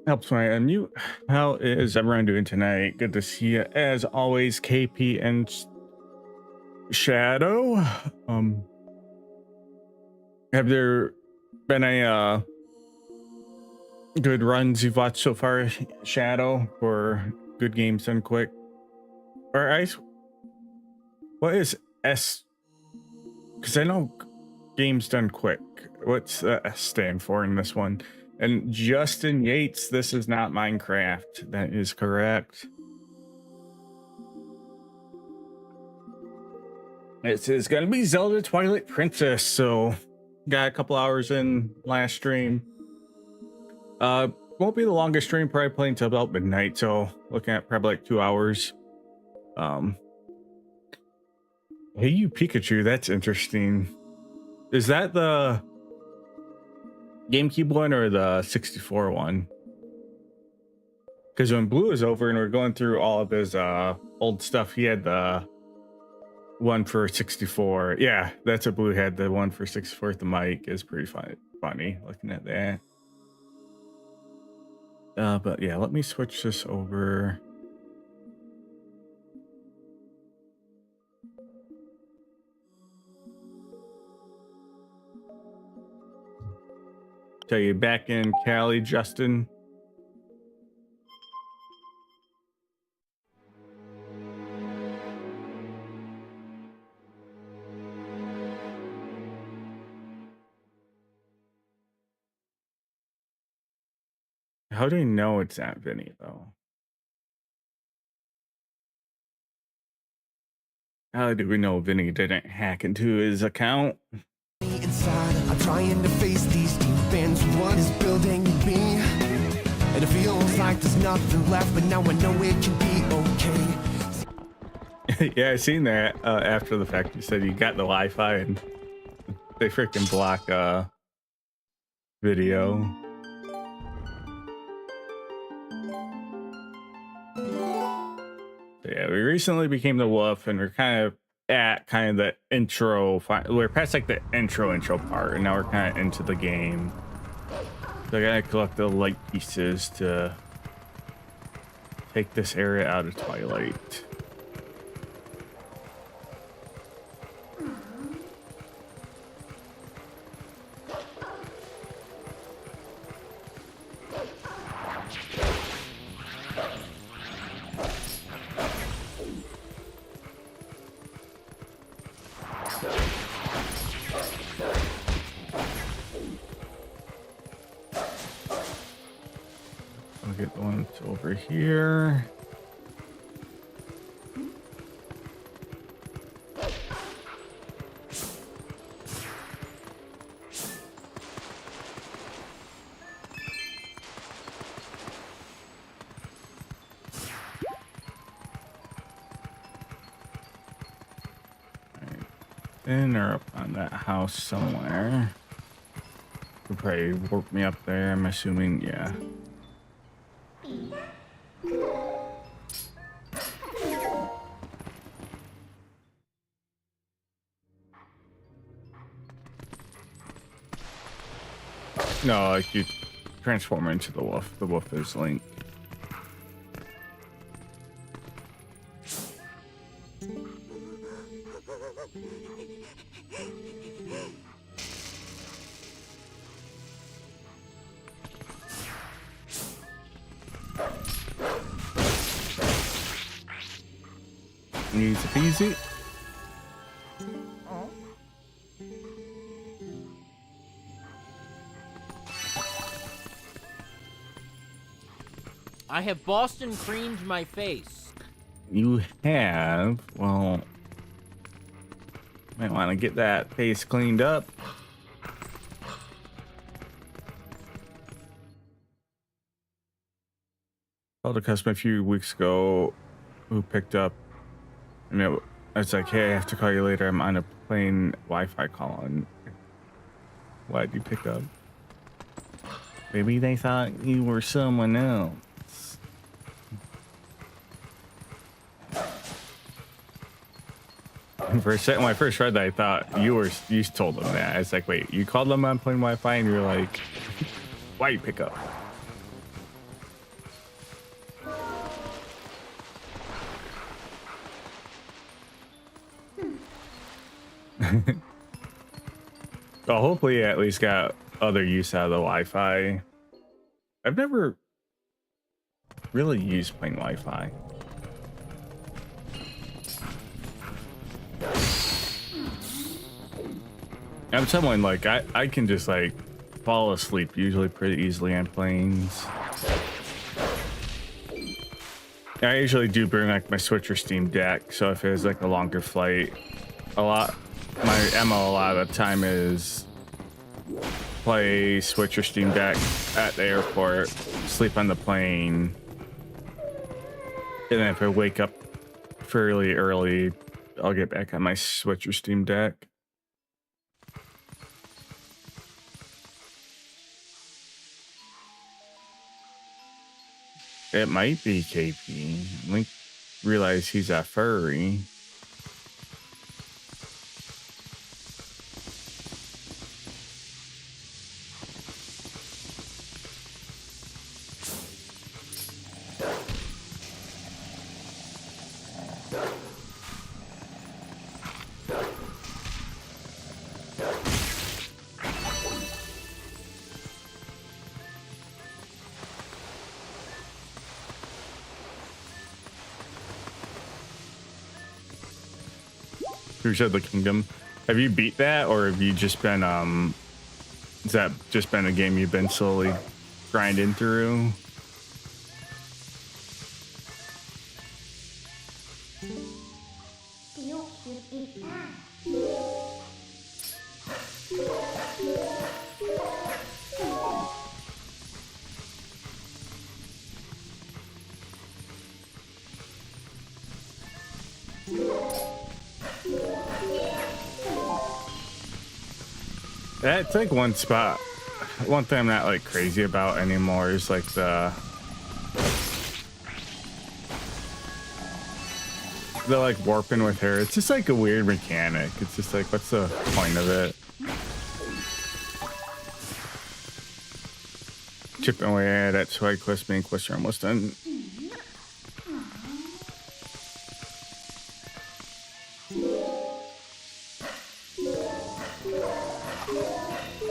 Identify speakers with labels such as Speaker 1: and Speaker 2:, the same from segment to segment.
Speaker 1: Helps when I unmute. How is everyone doing tonight? Good to see you as always, KP and Shadow. Um, have there been a good runs you've watched so far, Shadow, for good games done quick? Or ice? What is S? Because I know games done quick. What's the S stand for in this one? And Justin Yates, this is not Minecraft. That is correct. This is going to be Zelda Twilight Princess. So, got a couple hours in last stream. Won't be the longest stream, probably playing till about midnight. So, looking at probably like 2 hours. Hey, you Pikachu, that's interesting. Is that the GameCube one or the 64 one? Because when Blue is over and we're going through all of his old stuff, he had the one for 64. Yeah, that's what Blue had. The one for 64. The mic is pretty funny looking at that. But yeah, let me switch this over. Tell you back in Cali, Justin. How do you know it's not Vinny though? How do we know Vinny didn't hack into his account?
Speaker 2: Inside, I'm trying to face these demons. What is building me? And it feels like there's nothing left, but now I know it can be okay.
Speaker 1: Yeah, I seen that after the fact. You said you got the Wi-Fi and they freaking block video. But yeah, we recently became the wolf, and we're kind of at the intro. We're past like the intro part, and now we're kind of into the game. So I gotta collect the light pieces to take this area out of Twilight. I'll get the one that's over here. Then or up on that house somewhere. Could probably warp me up there, I'm assuming, yeah. No, like you transform into the wolf. The wolf is Link. Easy peasy.
Speaker 3: I have Boston creamed my face.
Speaker 1: You have, well, might want to get that face cleaned up. Called a customer a few weeks ago who picked up, and I was like, hey, I have to call you later. I'm on a plane Wi-Fi call. And why'd you pick up? Maybe they thought you were someone else. For a second, when I first read that, I thought you told them that. I was like, wait, you called them on plane Wi-Fi, and you're like, why you pick up? Well, hopefully, at least got other use out of the Wi-Fi. I've never really used plain Wi-Fi. I'm someone like I can just like fall asleep usually pretty easily on planes. I usually do bring like my Switch or Steam Deck, so if it's like a longer flight, my MO a lot of the time is play Switch or Steam Deck at the airport, sleep on the plane, and then if I wake up fairly early, I'll get back on my Switch or Steam Deck. It might be KP. Link realize he's a furry. Who's of the Kingdom? Have you beat that, or have you just been has that just been a game you've been slowly grinding through? That's like one spot. One thing I'm not like crazy about anymore is like the like warping with her. It's just like a weird mechanic. It's just like, what's the point of it? Chipping away at that side quest, main quest are almost done.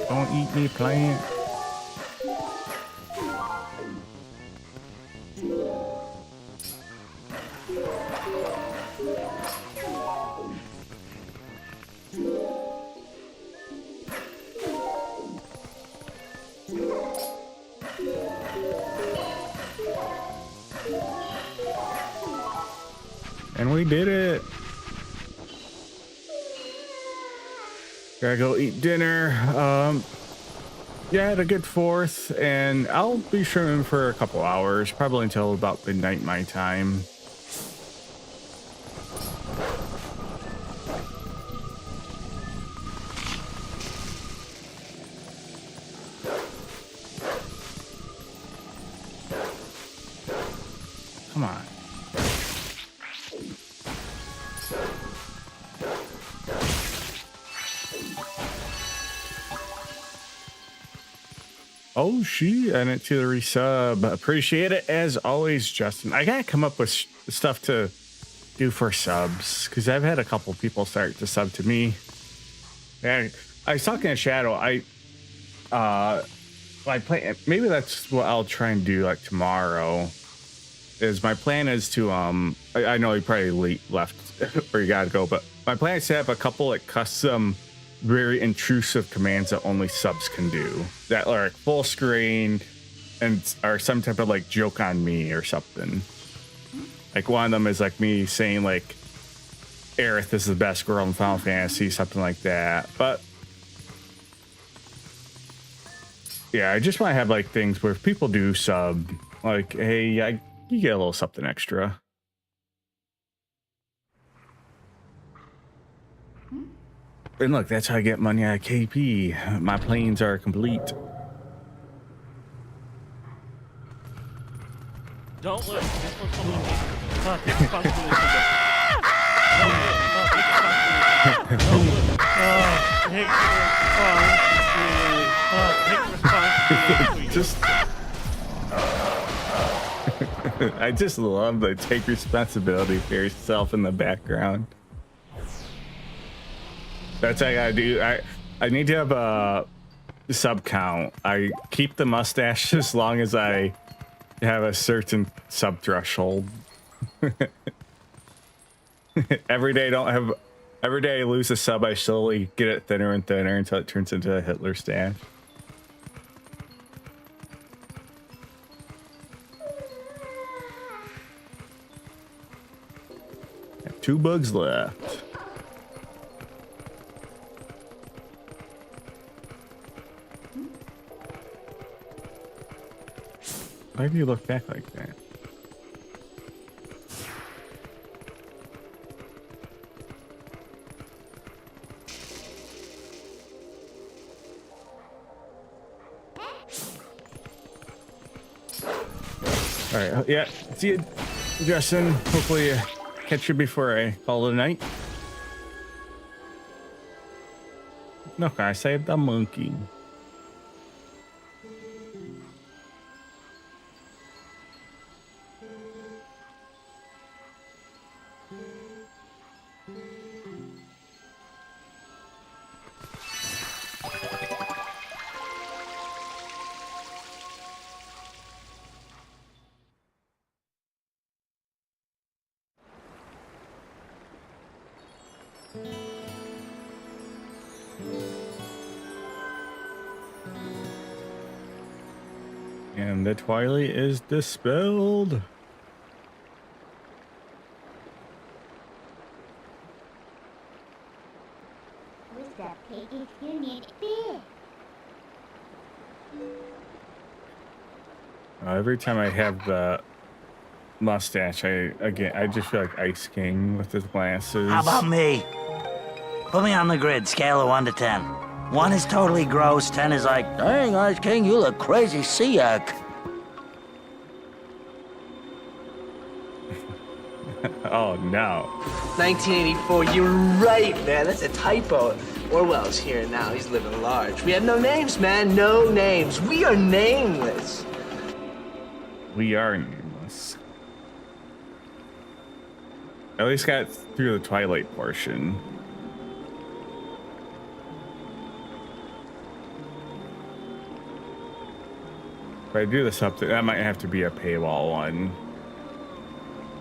Speaker 1: Don't eat me, plant. And we did it. Gotta go eat dinner. Yeah, I had a good fourth, and I'll be streaming for a couple hours, probably until about midnight my time. Come on. Oh, she and it to the resub. Appreciate it as always, Justin. I gotta come up with stuff to do for subs because I've had a couple people start to sub to me. And I was talking to Shadow. I play. Maybe that's what I'll try and do like tomorrow. Is my plan is to I know he probably left or you gotta go, but my plan is to have a couple like custom, very intrusive commands that only subs can do that are like full screen and are some type of like joke on me or something. Like one of them is like me saying like Aerith is the best girl in Final Fantasy, something like that. But yeah, I just want to have like things where if people do sub, like, hey, you get a little something extra. And look, that's how I get money out of KP. My planes are complete.
Speaker 3: Don't look. This one's someone needs
Speaker 1: Just I just love the take responsibility for yourself in the background. That's what I gotta do. I need to have a sub count. I keep the mustache as long as I have a certain sub threshold. Every day I lose a sub, I slowly get it thinner and thinner until it turns into a Hitler stash. Have 2 bugs left. Why do you look back like that? All right, yeah, see you, Justin. Hopefully catch you before I call it a night. Look, I saved the monkey. And the Twilight is dispelled.
Speaker 4: Who's that piggy? You need beer.
Speaker 1: Every time I have the mustache, I just feel like Ice King with his glasses.
Speaker 5: How about me? Put me on the grid, scale of 1 to 10. 1 is totally gross, 10 is like, dang, Ice King, you look crazy sea-yak.
Speaker 1: Oh no.
Speaker 6: 1984, you're right, man. That's a typo. Orwell's here now. He's living large. We have no names, man. No names. We are nameless.
Speaker 1: We are nameless. At least got through the Twilight portion. If I do this up, that might have to be a paywall one.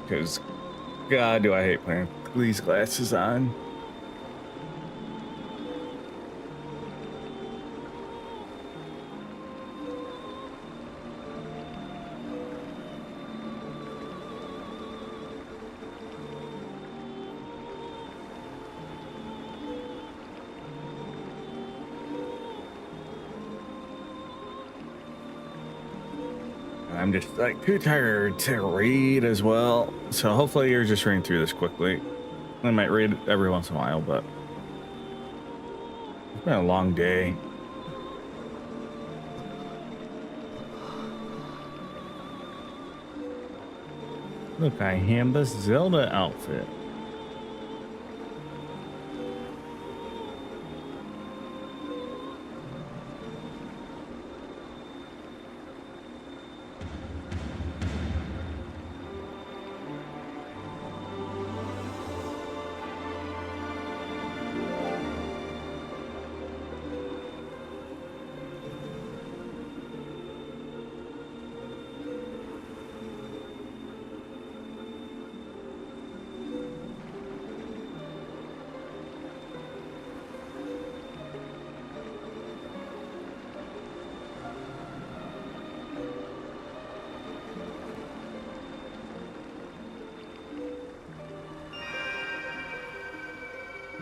Speaker 1: Because, God, do I hate putting these glasses on. I'm just like too tired to read as well. So hopefully you're just reading through this quickly. I might read every once in a while, but it's been a long day. Look, I have the Zelda outfit.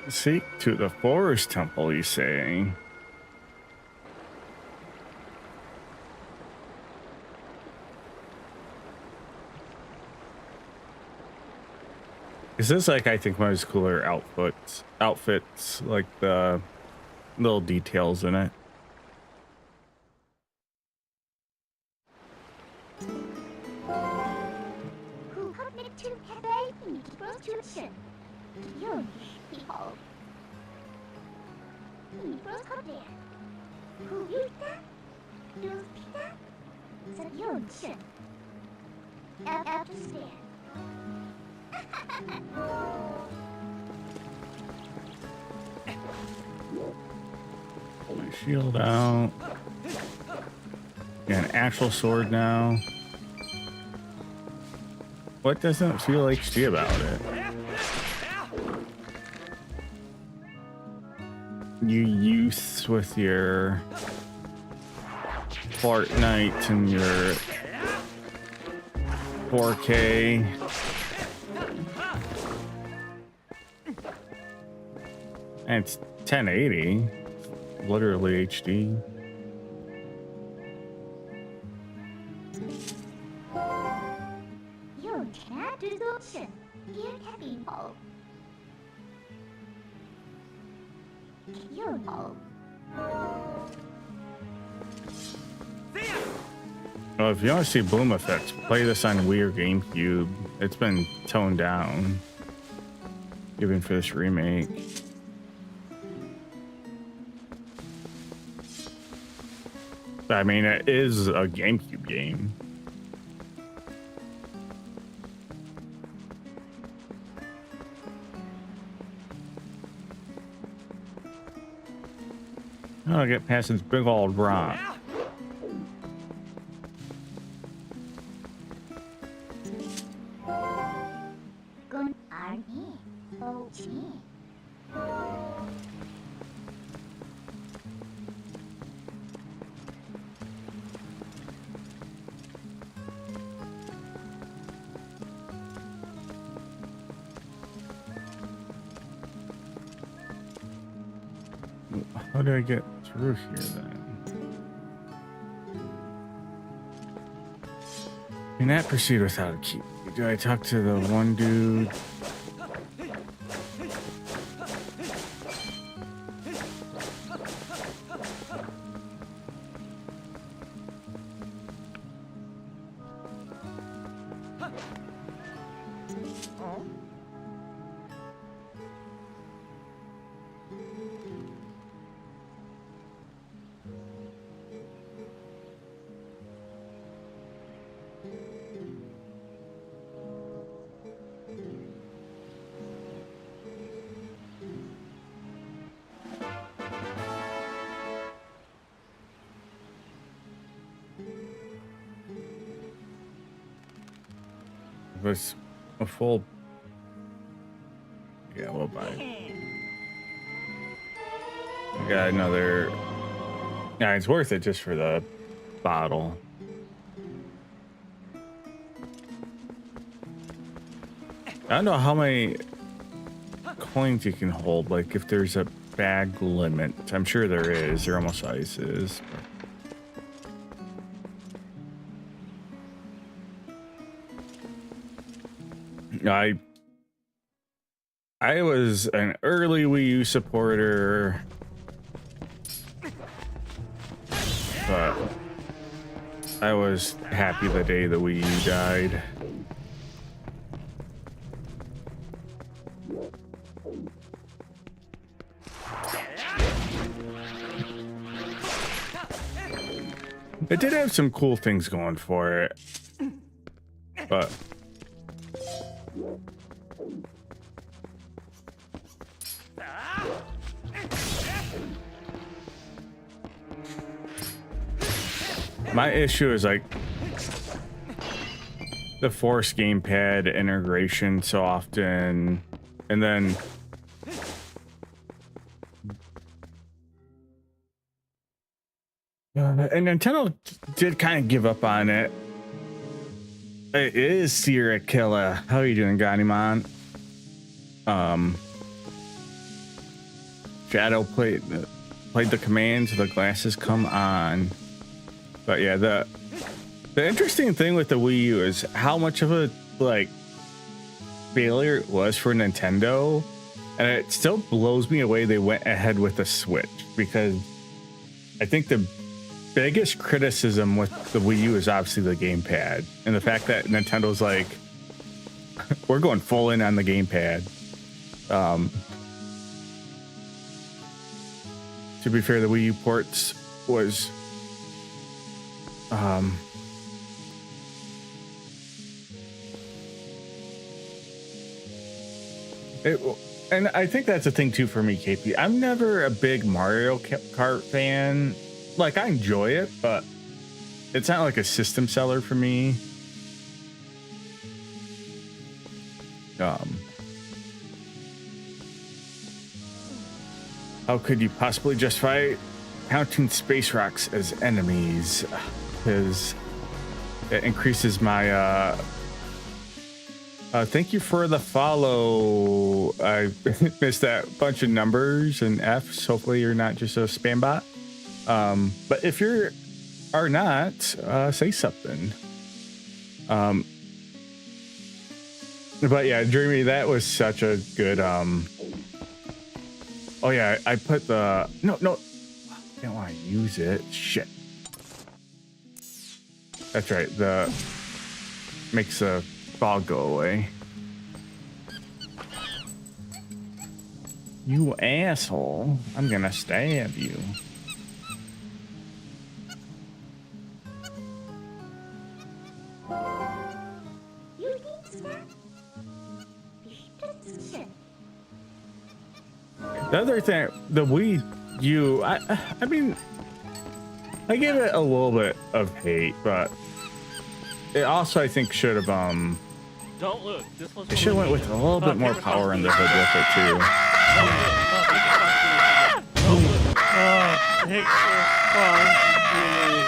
Speaker 1: Seek to the forest temple, you say? Is this like, I think one of his cooler outfits, like the little details in it? Shield out. Got an actual sword now. What doesn't feel HD about it? You youths with your Fortnite and your 4K. And it's 1080. Literally HD.
Speaker 4: Your chat is ocean. Here happy hope. Your hope.
Speaker 1: Well, if you want to see boom effects, play this on Wii or GameCube. It's been toned down, even for this remake. I mean, it is a GameCube game. I'll get past this big old rock.
Speaker 4: Good army. Oh, gee.
Speaker 1: How do I get through here then? Cannot proceed without a key. Do I talk to the one dude? Was a full. Yeah, we'll buy it. I got another. Yeah, it's worth it just for the bottle. I don't know how many coins you can hold. Like if there's a bag limit, I'm sure there is. There almost always is. I was an early Wii U supporter, but I was happy the day the Wii U died. It did have some cool things going for it, but my issue is like the force gamepad integration so often, and then and Nintendo did kind of give up on it. It is Sierra Killer. How are you doing, Ganimon? Shadow played the command so the glasses come on. But yeah, the interesting thing with the Wii U is how much of a like failure it was for Nintendo, and it still blows me away they went ahead with the Switch, because I think the biggest criticism with the Wii U is obviously the gamepad and the fact that Nintendo's like, we're going full in on the gamepad. To be fair, the Wii U ports was And I think that's a thing too for me, KP. I'm never a big Mario Kart fan. Like, I enjoy it, but it's not like a system seller for me. How could you possibly justify counting space rocks as enemies? Because it increases my thank you for the follow. I missed that bunch of numbers and F's. Hopefully you're not just a spam bot. But if you are not, say something. But yeah, Dreamy, that was such a good oh yeah, I put the no, I don't want to use it. Shit. That's right. The makes the fog go away. You asshole! I'm gonna stab you.
Speaker 4: You think so?
Speaker 1: The other thing, the Wii U, I mean, I give it a little bit of hate, but it also, I think, should have,
Speaker 3: Don't look. This one's
Speaker 1: it should have went with a little bit more power in the hood with it, too.
Speaker 3: Take responsibility.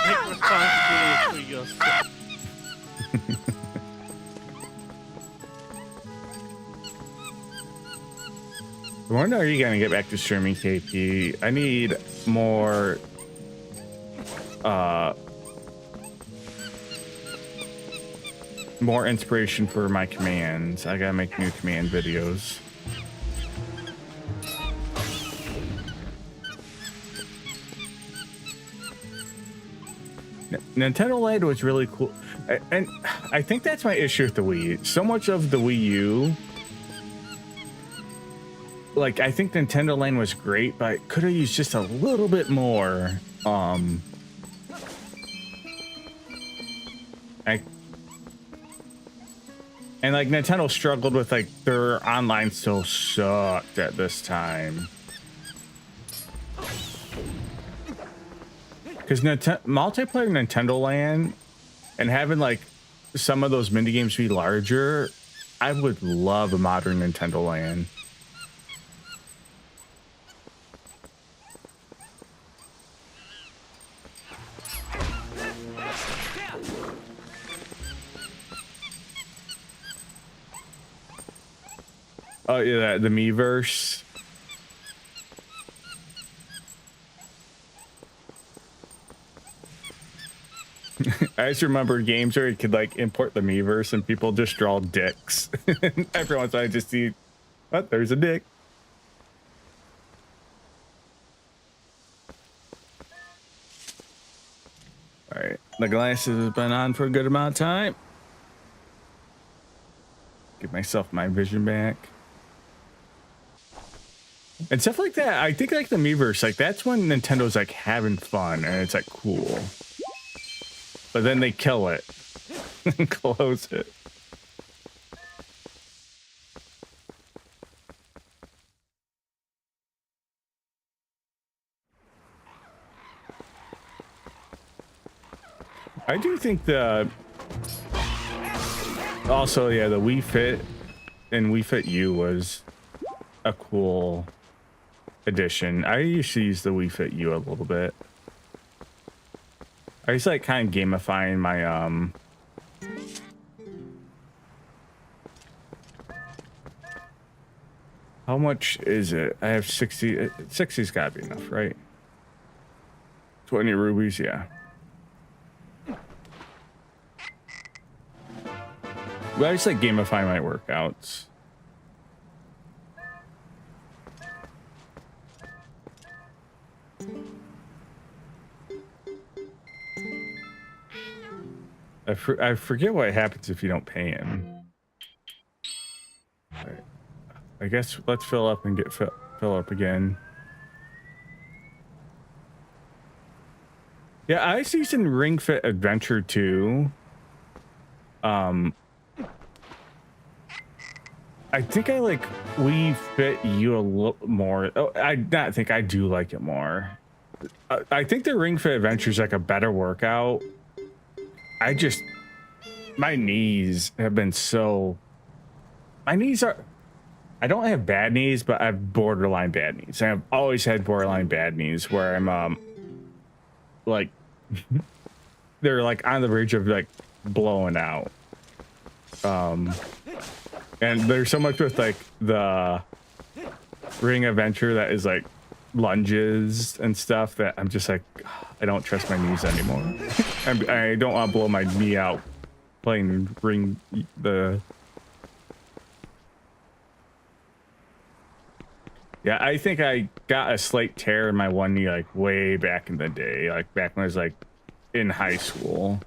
Speaker 3: Take responsibility for yourself.
Speaker 1: When are you gonna get back to streaming, KP? I need more, more inspiration for my commands. I gotta make new command videos. Nintendo Land was really cool, and I think that's my issue with the Wii. So much of the Wii U, like, I think Nintendo Land was great, but I could have used just a little bit more. And like, Nintendo struggled with, like, their online still sucked at this time. Because multiplayer Nintendo Land and having, like, some of those mini games be larger, I would love a modern Nintendo Land. Oh yeah, the Miiverse. I just remember games where you could like import the Miiverse and people just draw dicks. Every once in a while I just see, oh, there's a dick. All right, the glasses have been on for a good amount of time. Give myself my vision back. And stuff like that, I think like the Miiverse, like that's when Nintendo's like having fun and it's like cool. But then they kill it and close it. I do think the also, yeah, the Wii Fit and Wii Fit U was a cool addition. I used to use the Wii Fit U a little bit. I used to like kind of gamifying my how much is it? I have 60. 60's gotta be enough, right? 20 rubies, yeah. But I just like gamify my workouts. I forget what happens if you don't pay him. Right. I guess let's fill up and get fill up again. Yeah, I was using Ring Fit Adventure 2. I I think I like We Fit you a little more. Oh, I not think I do like it more. I think the Ring Fit Adventure is like a better workout. My knees have been so. My knees are. I don't have bad knees, but I have borderline bad knees. I've always had borderline bad knees where I'm like they're like on the verge of like blowing out. And there's so much with like the Ring Adventure that is like lunges and stuff that I'm just like, I don't trust my knees anymore. I don't want to blow my knee out playing Yeah, I think I got a slight tear in my one knee like way back in the day, like back when I was like in high school.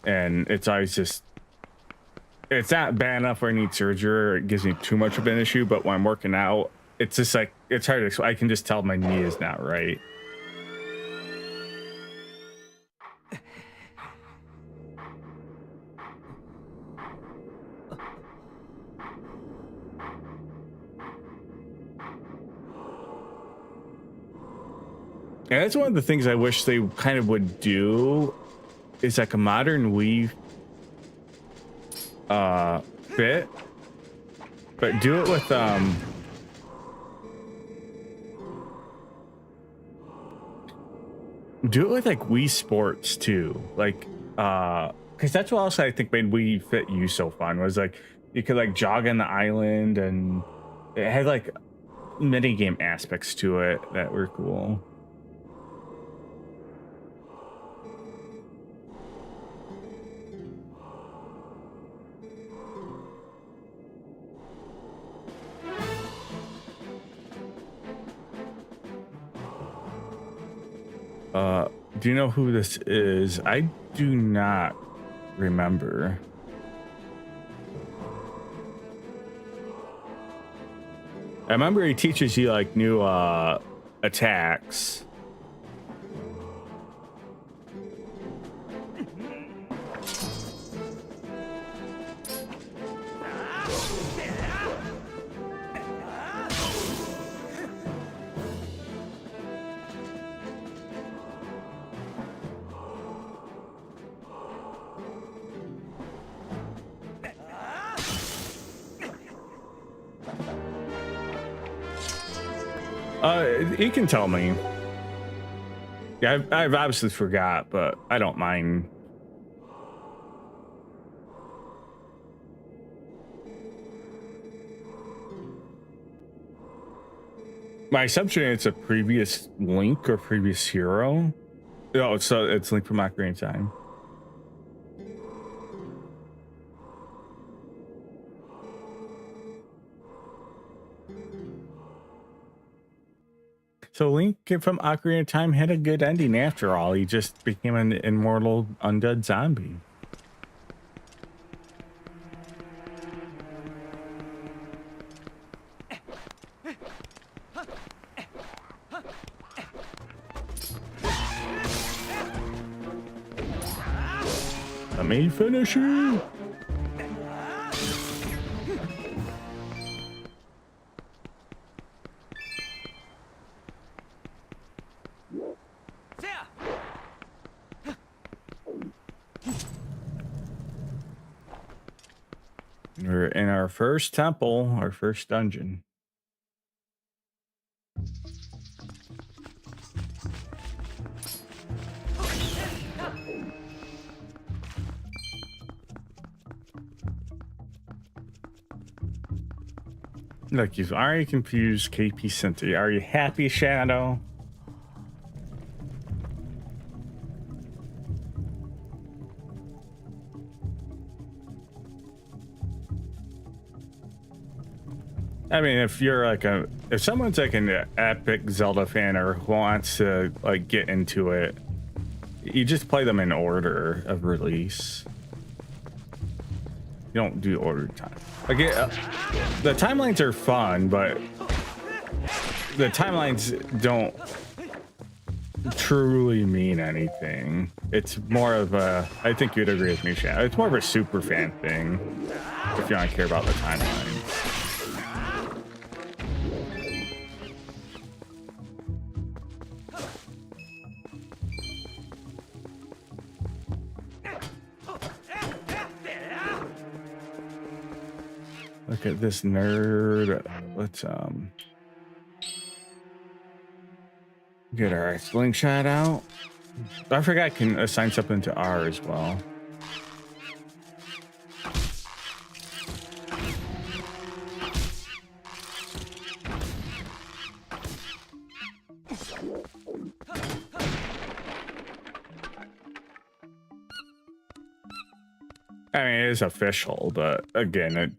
Speaker 1: And it's always just, it's not bad enough where I need surgery or it gives me too much of an issue, but when I'm working out, it's just like, it's hard to explain. I can just tell my knee is not right. And that's one of the things I wish they kind of would do is like a modern Wii Fit, but do it with like Wii Sports too, like because that's what else I think made Wii Fit U so fun was like you could like jog on the island and it had like mini game aspects to it that were cool. Do you know who this is? I do not remember. I remember he teaches you like new attacks. You can tell me. Yeah, I've obviously forgot, but I don't mind. My assumption is it's a previous Link or previous hero. Oh, so it's Link from Ocarina of Time. So Link from Ocarina of Time had a good ending after all. He just became an immortal undead zombie. Let me finish you. We're in our first temple, our first dungeon. Look, you've already confused KP Center. Are you happy, Shadow? I mean, if you're like if someone's like an epic Zelda fan or wants to like get into it, you just play them in order of release. You don't do order time. Like the timelines are fun, but the timelines don't truly mean anything. It's more of a, I think you'd agree with me, Shadow. It's more of a super fan thing. if you don't care about the timeline. Look at this nerd. Let's get our slingshot out. I forgot I can assign something to R as well. I mean, it is official, but again, it.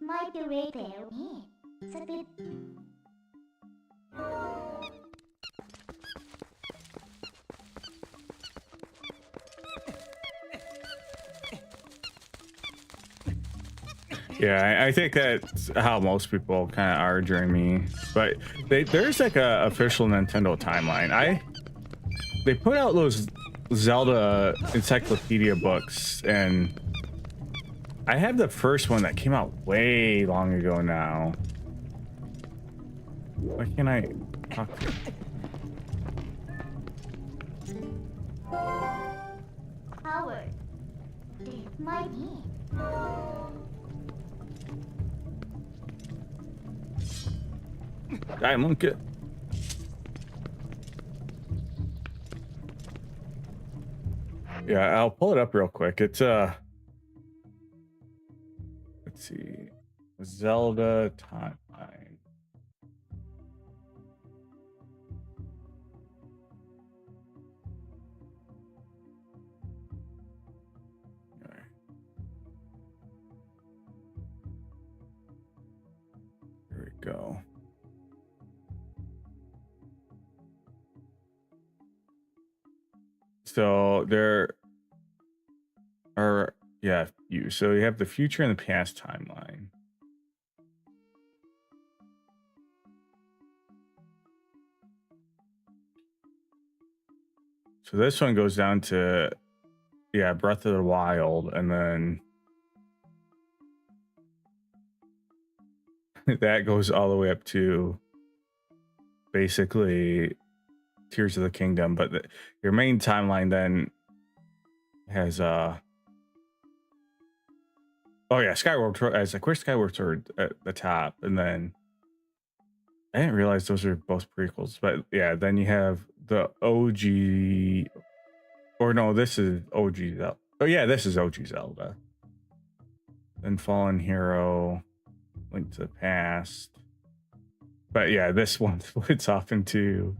Speaker 4: Might be repair me. It's a bit.
Speaker 1: Yeah, I think that's how most people kind of are during me. But there's like a official Nintendo timeline. They put out those Zelda encyclopedia books, and I have the first one that came out way long ago now. Why can't I talk to you?
Speaker 4: Howard. This might be.
Speaker 1: Die, monkey. Yeah, I'll pull it up real quick. It's let's see, Zelda timeline. Here we go. So there are, yeah, so you have the future and the past timeline. So this one goes down to, yeah, Breath of the Wild, and then that goes all the way up to basically Tears of the Kingdom. But your main timeline then has oh yeah, Skyward Sword. I was like, where's Skyward Sword at the top? And then I didn't realize those are both prequels. But yeah, then you have the OG, or no, this is OG Zelda. Oh yeah, this is OG Zelda. Then Fallen Hero, Link to the Past. But yeah, this one splits off into.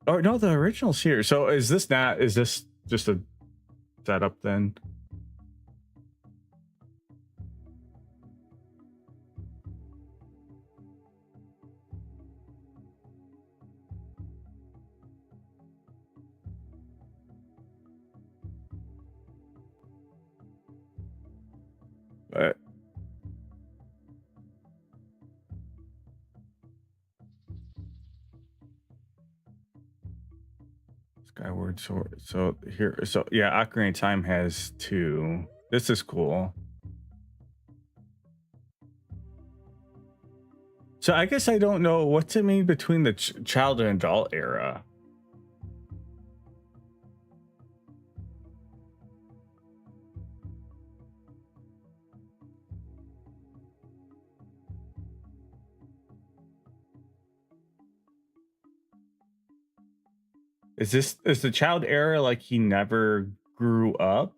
Speaker 1: Oh no, the original's here. So is this just a setup then? But Skyward Sword. So here, so yeah, Ocarina of Time has two. This is cool. So I guess I don't know what's it mean between the child and adult era. Is the child era like he never grew up?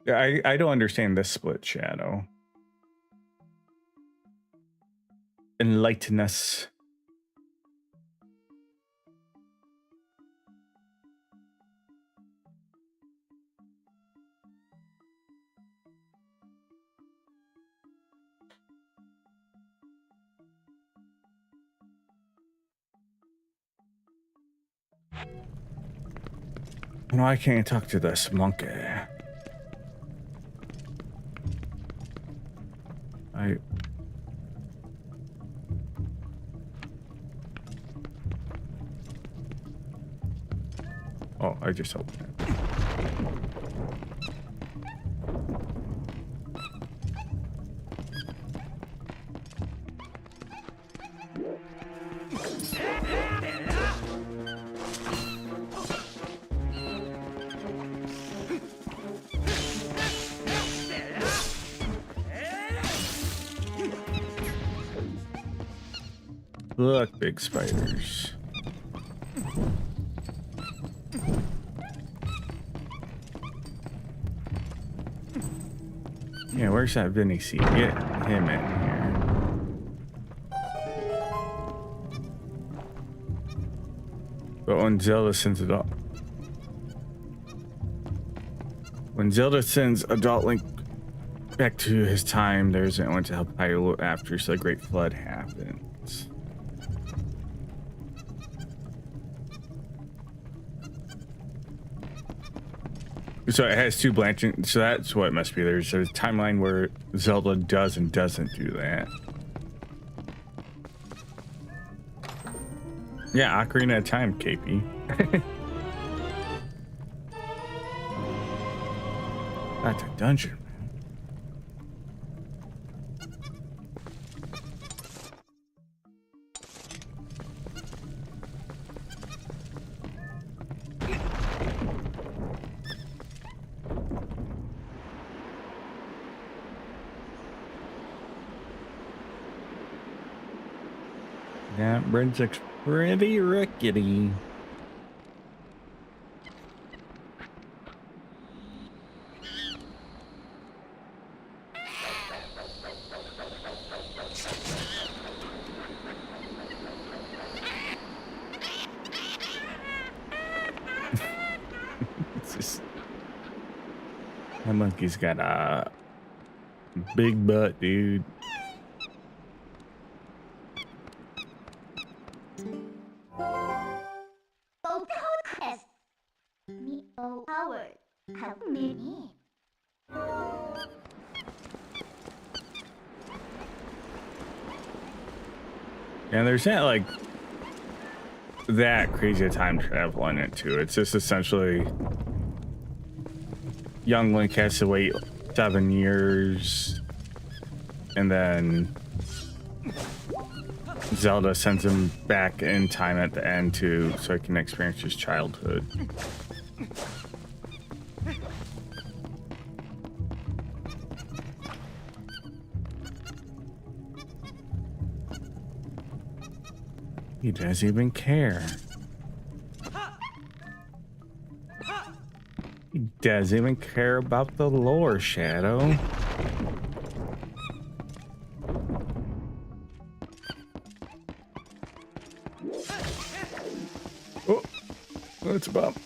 Speaker 1: Yeah, I don't understand this split, Shadow. Enlighten us. No, I can't talk to this monkey. Oh, I just opened it. Look, big spiders. Yeah, where's that Vinny seat? Get him in here. But when Zelda sends Adult Link back to his time, there isn't one to help Hyrule after the Great Flood happens. So it has two branching, so that's what it must be. There's a timeline where Zelda does and doesn't do that. Yeah, Ocarina of Time, KP. That's a dungeon, man. That bridge looks pretty rickety. It's just... That monkey's got a big butt, dude.
Speaker 4: Oh, contest. Me, oh, Howard. Help me.
Speaker 1: And there's not like that crazy time travel in it too. It's just essentially young Link has to wait 7 years, and then Zelda sends him back in time at the end too, so he can experience his childhood. He doesn't even care. He doesn't even care about the lore, Shadow. Oh, that's a bump.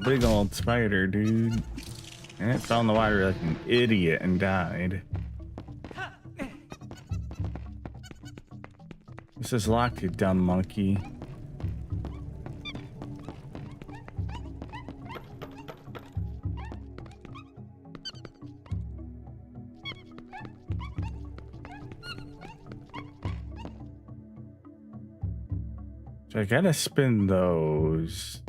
Speaker 1: Big old spider, dude. And it fell in the water like an idiot and died. This is locked, you dumb monkey. So I gotta spin those.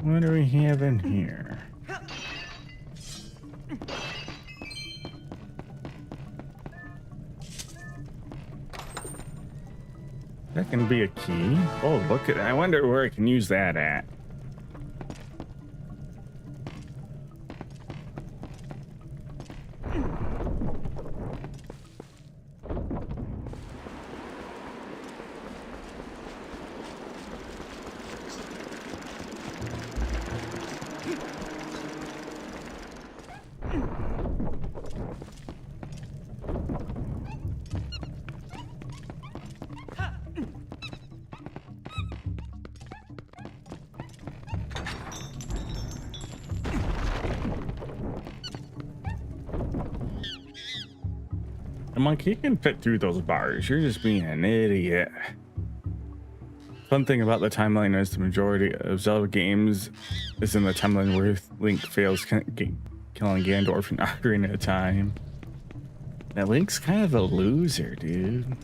Speaker 1: What do we have in here? That can be a key. Oh, look at that. I wonder where I can use that at. A monkey can fit through those bars. You're just being an idiot. Fun thing about the timeline is the majority of Zelda games is in the timeline where Link fails killing Ganondorf and Ocarina of Time. That Link's kind of a loser, dude.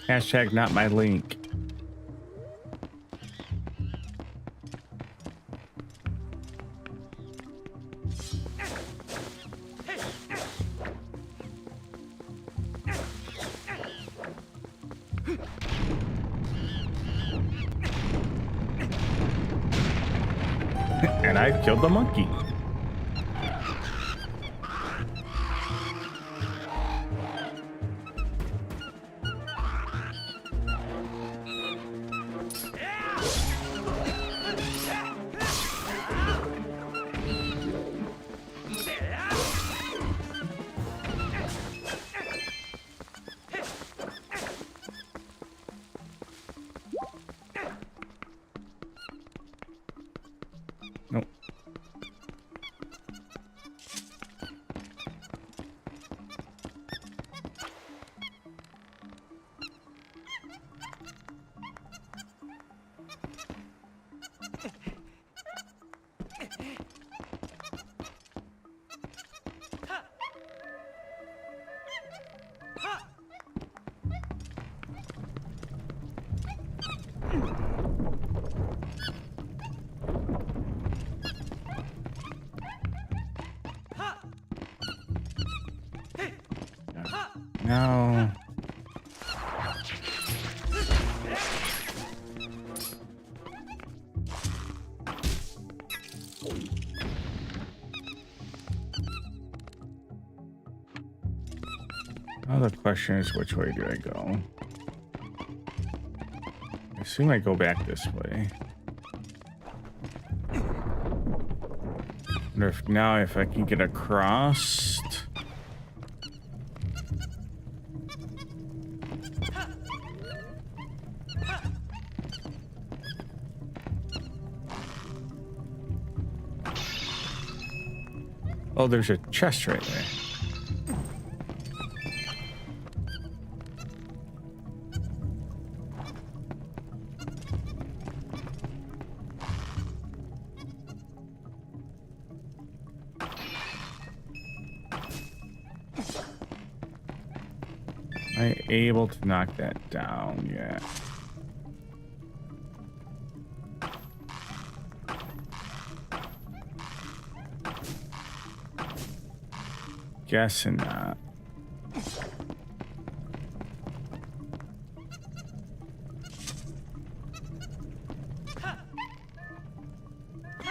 Speaker 1: Hashtag not my Link. And I killed the monkey. Nope. No. Now the question is, which way do I go? I assume I go back this way. Wonder if now if I can get across. Oh, there's a chest right there. Am I able to knock that down yet? Guessing not.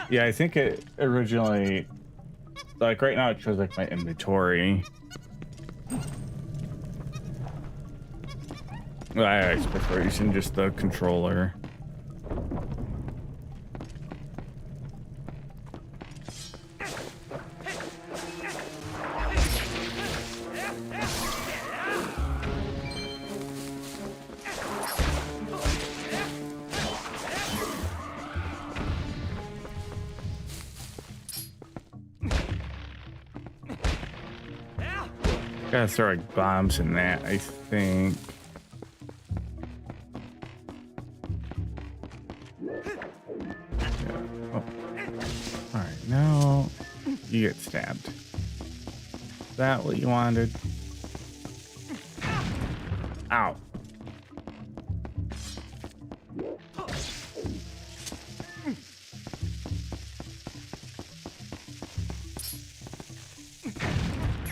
Speaker 1: Yeah, I think it originally, like right now it shows like my inventory. I prefer using just the controller. Gotta throw like bombs in that, I think. Yeah. Oh. Alright, now you get stabbed. Is that what you wanted? Ow.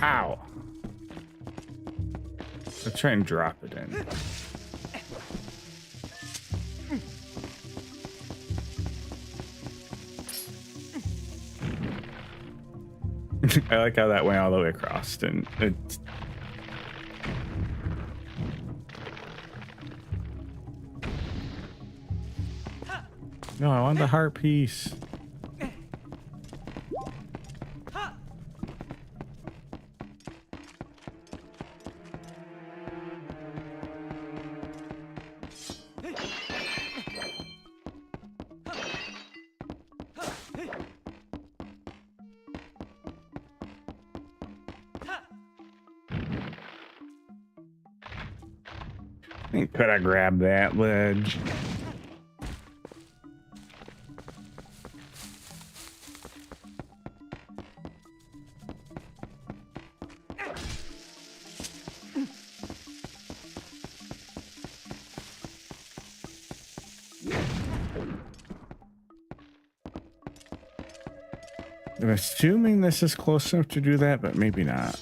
Speaker 1: Ow. Let's try and drop it in. I like how that went all the way across, and it's no, I want the heart piece. Could I grab that ledge? I'm assuming this is close enough to do that, but maybe not.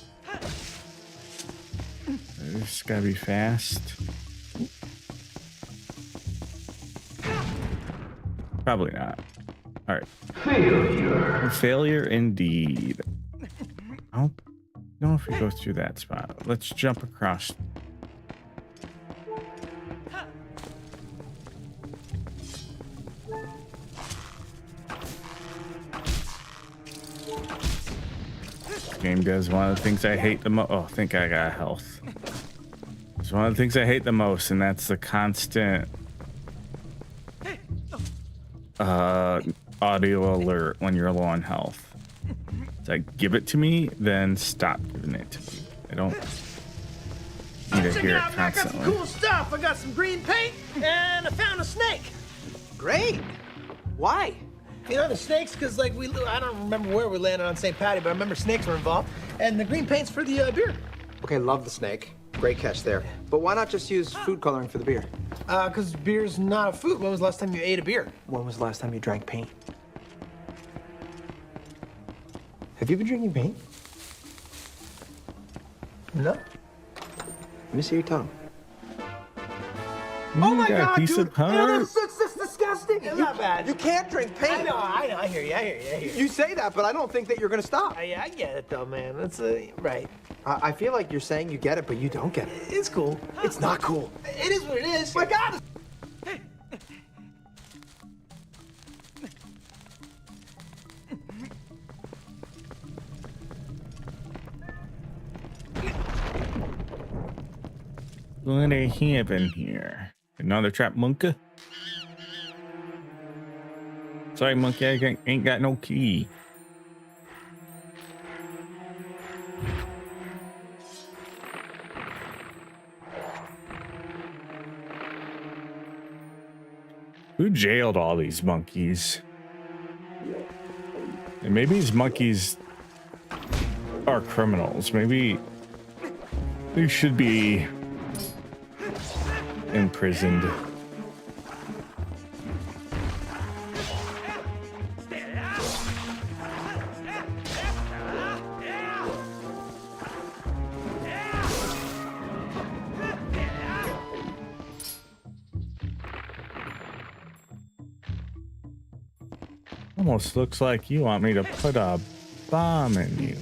Speaker 1: It's gotta be fast. Probably not. All right. Failure. Failure indeed. I don't know if we go through that spot. Let's jump across. This game does one of the things I hate the most. Oh, I think I got health. It's one of the things I hate the most, and that's the constant audio alert when you're low on health. It's like, give it to me, then stop giving it to me. I don't need to hear it constantly.
Speaker 7: I got some cool stuff. I got some green paint, and I found a snake.
Speaker 6: Great. Why?
Speaker 7: You know the snakes, because like I don't remember where we landed on St. Patty, but I remember snakes were involved, and the green paint's for the beer.
Speaker 8: Okay, love the snake. Great catch there. But why not just use food coloring for the beer?
Speaker 7: Because beer's not a food. When was the last time you ate a beer?
Speaker 8: When was the last time you drank paint? Have you been drinking paint?
Speaker 7: No.
Speaker 8: Let me see your tongue.
Speaker 7: Oh my
Speaker 1: got a
Speaker 7: God,
Speaker 1: piece
Speaker 7: dude!
Speaker 1: of heart.
Speaker 7: You know, that's disgusting. It's not bad.
Speaker 8: You can't drink paint.
Speaker 7: I know. I hear you. I hear you.
Speaker 8: You say that, but I don't think that you're gonna stop.
Speaker 7: Yeah, I get it though, man. That's right.
Speaker 8: I feel like you're saying you get it, but you don't get it.
Speaker 7: It's cool.
Speaker 8: It's not cool.
Speaker 7: It is what it is.
Speaker 8: My God!
Speaker 1: What do I have in here? Another trap monkey? Sorry, monkey, I ain't got no key. Who jailed all these monkeys? And maybe these monkeys are criminals. Maybe they should be imprisoned. Almost looks like you want me to put a bomb in you.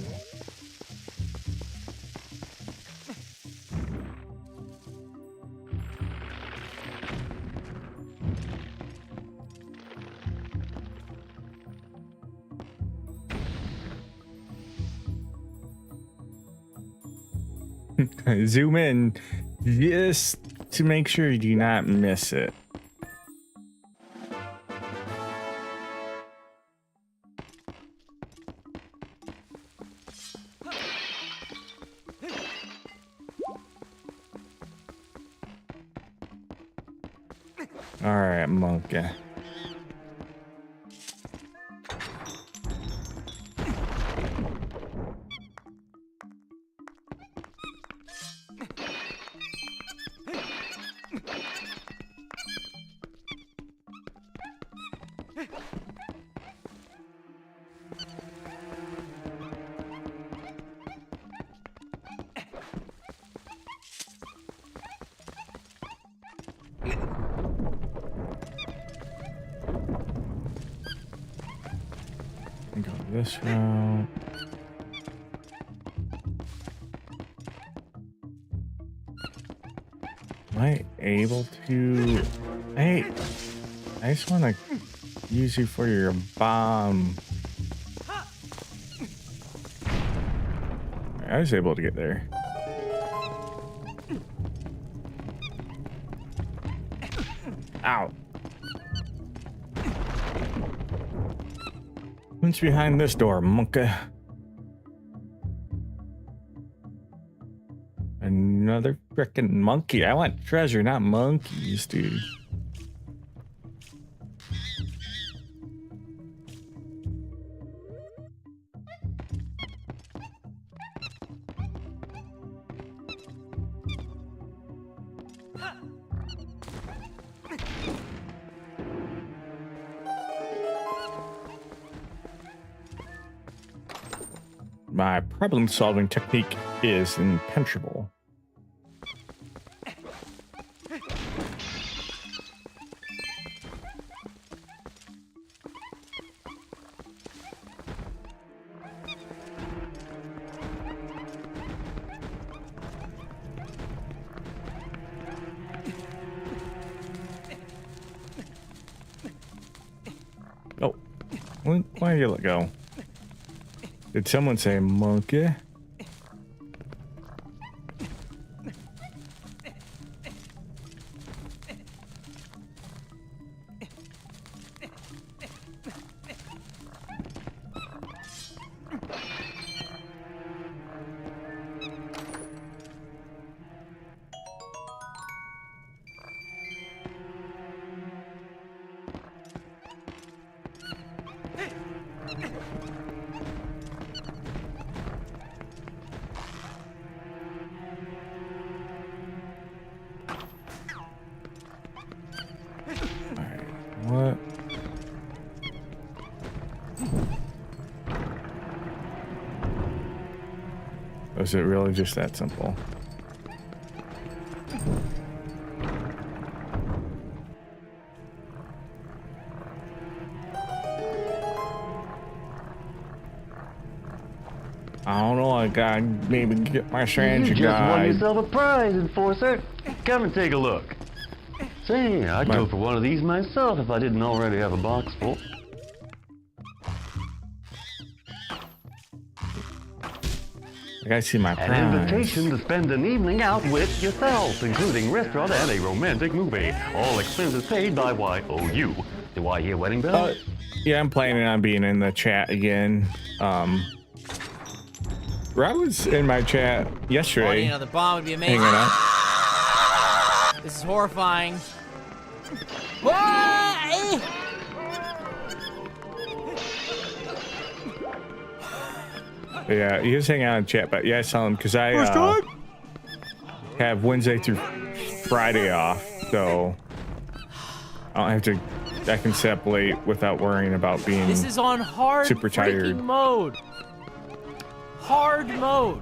Speaker 1: Zoom in just to make sure you do not miss it. All right, monkey. this route. Am I able to? Hey, I just want to use you for your bomb. I was able to get there. Ow. What's behind this door, monkey? Another frickin' monkey. I want treasure, not monkeys, dude. My problem-solving technique is impenetrable. Oh, why did you let go? Did someone say monkey? What? Was it really just that simple? I don't know, I gotta maybe get my strategy
Speaker 9: You just won
Speaker 1: guide.
Speaker 9: yourself a prize, Enforcer. Come and take a look. Say, I'd go for one of these myself if I didn't already have a box full.
Speaker 1: I gotta see my
Speaker 9: An
Speaker 1: prize.
Speaker 9: invitation to spend an evening out with yourself, including restaurant and a romantic movie. All expenses paid by YOU. Do I hear wedding bells?
Speaker 1: Yeah, I'm planning on being in the chat again. Rob was in my chat yesterday.
Speaker 10: Another bomb would be amazing.
Speaker 1: Hanging out.
Speaker 10: This is horrifying. What?
Speaker 1: Yeah, he was hanging out in chat, but yeah, I saw him because I have Wednesday through Friday off, so I don't have to. I can stay up late without worrying about being.
Speaker 10: This is on hard
Speaker 1: super tired
Speaker 10: freaking mode. Hard mode.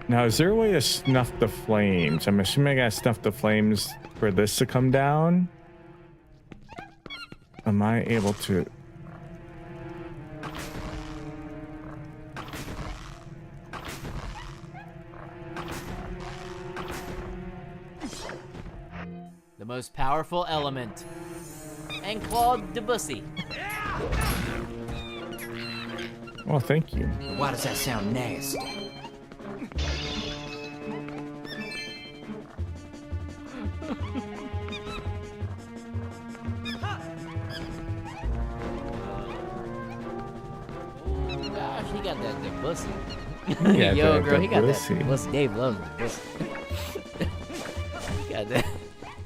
Speaker 1: Now, is there a way to snuff the flames? I'm assuming I gotta snuff the flames for this to come down. Am I able to?
Speaker 10: The most powerful element. And Claude Debussy.
Speaker 1: Well, thank you.
Speaker 10: Why does that sound nasty? Gosh, he got that Debussy.
Speaker 1: Yeah,
Speaker 10: Yo,
Speaker 1: that
Speaker 10: girl, he got
Speaker 1: Debussy.
Speaker 10: that Debussy. Dave loves Debussy. He got that.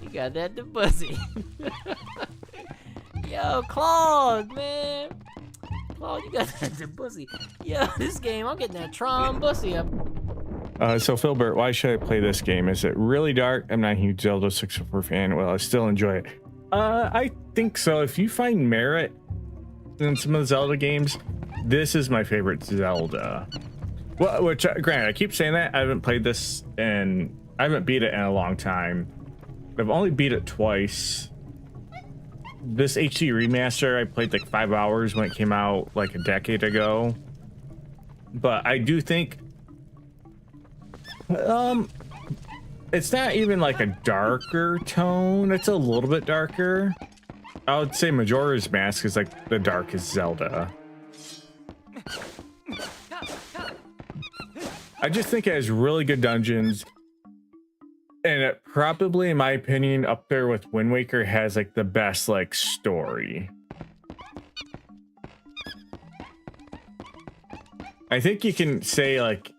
Speaker 10: He got that Debussy. Yo, Claude, man. Claude, you got that Debussy. Yo, this game, I'm getting that Trombussy up.
Speaker 1: So Philbert, why should I play this game? Is it really dark? I'm not a huge Zelda 64 fan. Well, I still enjoy it. I think so. If you find merit in some of the Zelda games, this is my favorite Zelda. Well, which granted, I keep saying that I haven't played this and I haven't beat it in a long time. I've only beat it twice. This HD remaster, I played like 5 hours when it came out like a decade ago. But I do think it's not even like a darker tone. It's a little bit darker. I would say Majora's Mask is like the darkest Zelda. I just think it has really good dungeons. And it probably, in my opinion, up there with Wind Waker, has like the best like story. I think you can say like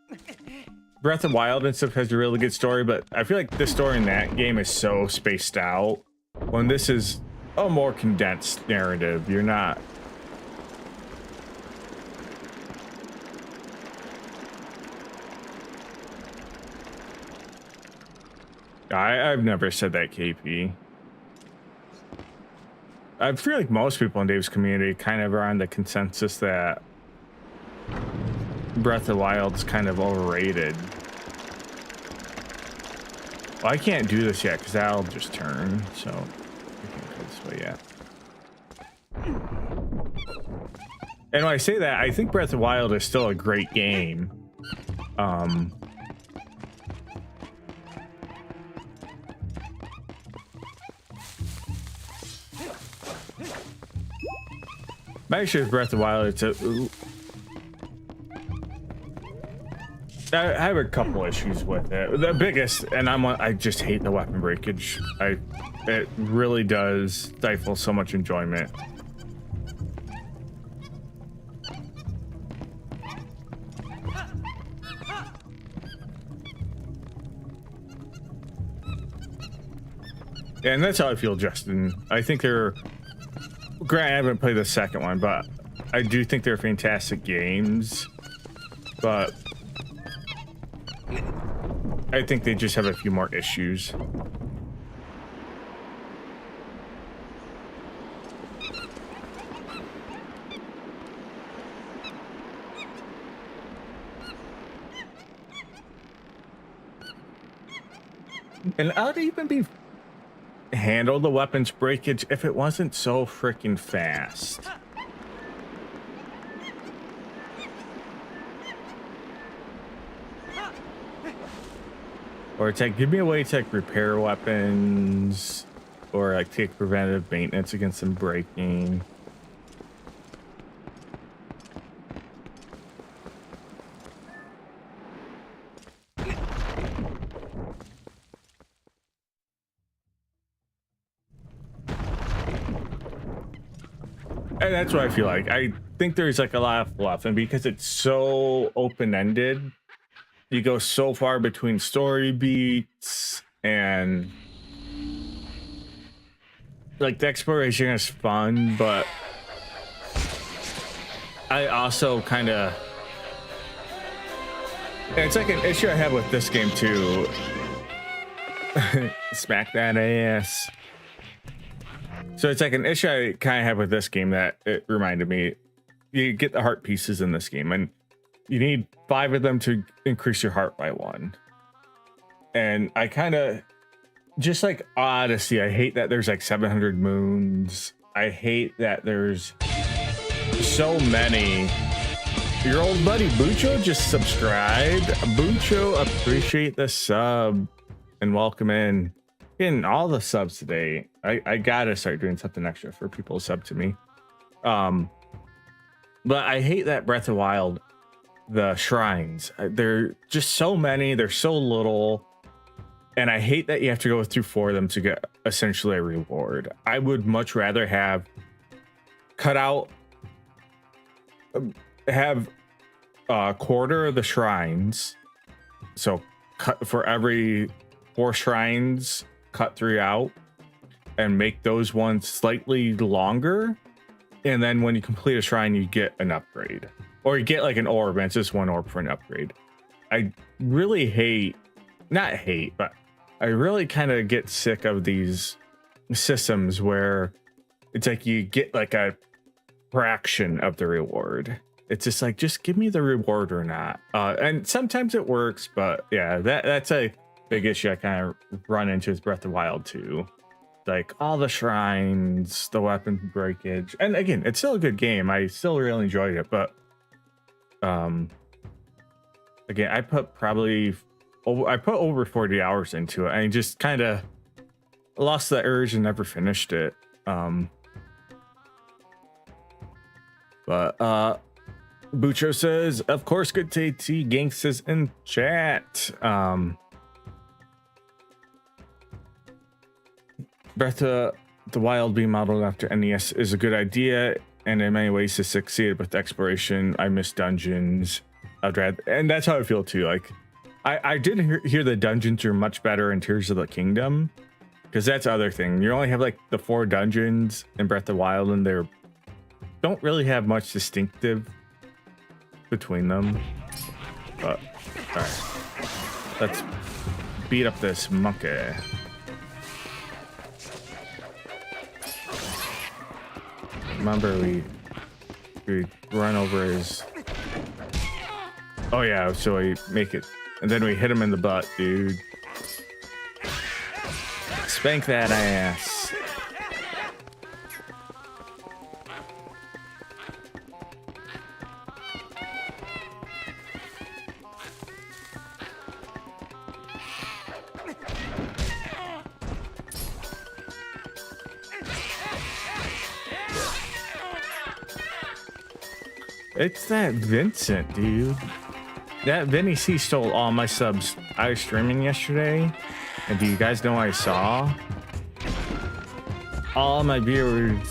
Speaker 1: Breath of Wild and stuff has a really good story, but I feel like the story in that game is so spaced out. When this is a more condensed narrative, you're not. I've never said that, KP. I feel like most people in Dave's community kind of are on the consensus that Breath of the Wild's kind of overrated. Well, I can't do this yet because that'll just turn, so I can't go this way yet. And when I say that, I think Breath of the Wild is still a great game. My issue with Breath of the Wild, I have a couple issues with it. The biggest, and I just hate the weapon breakage. It really does stifle so much enjoyment. And that's how I feel, Justin. I think granted, I haven't played the second one, but I do think they're fantastic games. But I think they just have a few more issues. And I'd even be handle the weapons breakage if it wasn't so freaking fast. Or it's like, give me a way to like repair weapons or like take preventative maintenance against them breaking. And that's what I feel like. I think there's like a lot of fluff, and because it's so open-ended, you go so far between story beats, and like the exploration is fun, but I also kind of, it's like an issue I have with this game too. Smack that ass. So it's like an issue I kind of have with this game that it reminded me. You get the heart pieces in this game, and you need 5 of them to increase your heart by 1. And I kind of, just like Odyssey, I hate that there's like 700 moons. I hate that there's so many. Your old buddy Bucho just subscribed. Bucho, appreciate the sub and welcome in. Getting all the subs today. I gotta start doing something extra for people to sub to me. But I hate that Breath of the Wild, the shrines. They're just so many. They're so little. And I hate that you have to go through 4 of them to get essentially a reward. I would much rather have cut out, have a quarter of the shrines. So cut for every 4 shrines, cut 3 out and make those ones slightly longer. And then when you complete a shrine, you get an upgrade, or you get like an orb, and it's just 1 orb for an upgrade. I really not hate, but I really kind of get sick of these systems where it's like you get like a fraction of the reward. It's just like, just give me the reward or not. And sometimes it works, but yeah, that's a big issue I kind of run into is Breath of the Wild 2. Like all the shrines, the weapon breakage, and again, it's still a good game. I still really enjoyed it, but again, I put over 40 hours into it. I just kind of lost the urge and never finished it. But Bucho says, of course, good to see Gangsters in chat. Breath of the Wild being modeled after NES is a good idea, and in many ways has succeeded with exploration. I miss dungeons. I'd rather, and that's how I feel too. Like, I did hear the dungeons are much better in Tears of the Kingdom, because that's the other thing. You only have like the 4 dungeons in Breath of the Wild, and they don't really have much distinctive between them. But all right, let's beat up this monkey. Remember, we run over his. Oh yeah, so we make it, and then we hit him in the butt, dude. Spank that ass. It's that Vincent, dude. That Vinny C stole all my subs. I was streaming yesterday, and do you guys know what I saw? All my viewers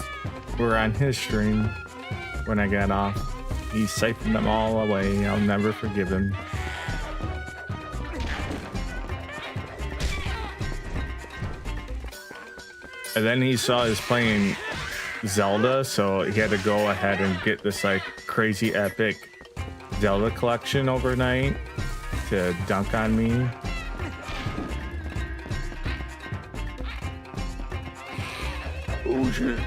Speaker 1: were on his stream when I got off. He siphoned them all away. I'll never forgive him. And then he saw us playing Zelda, so he had to go ahead and get this like crazy epic Zelda collection overnight to dunk on me. Oh shit.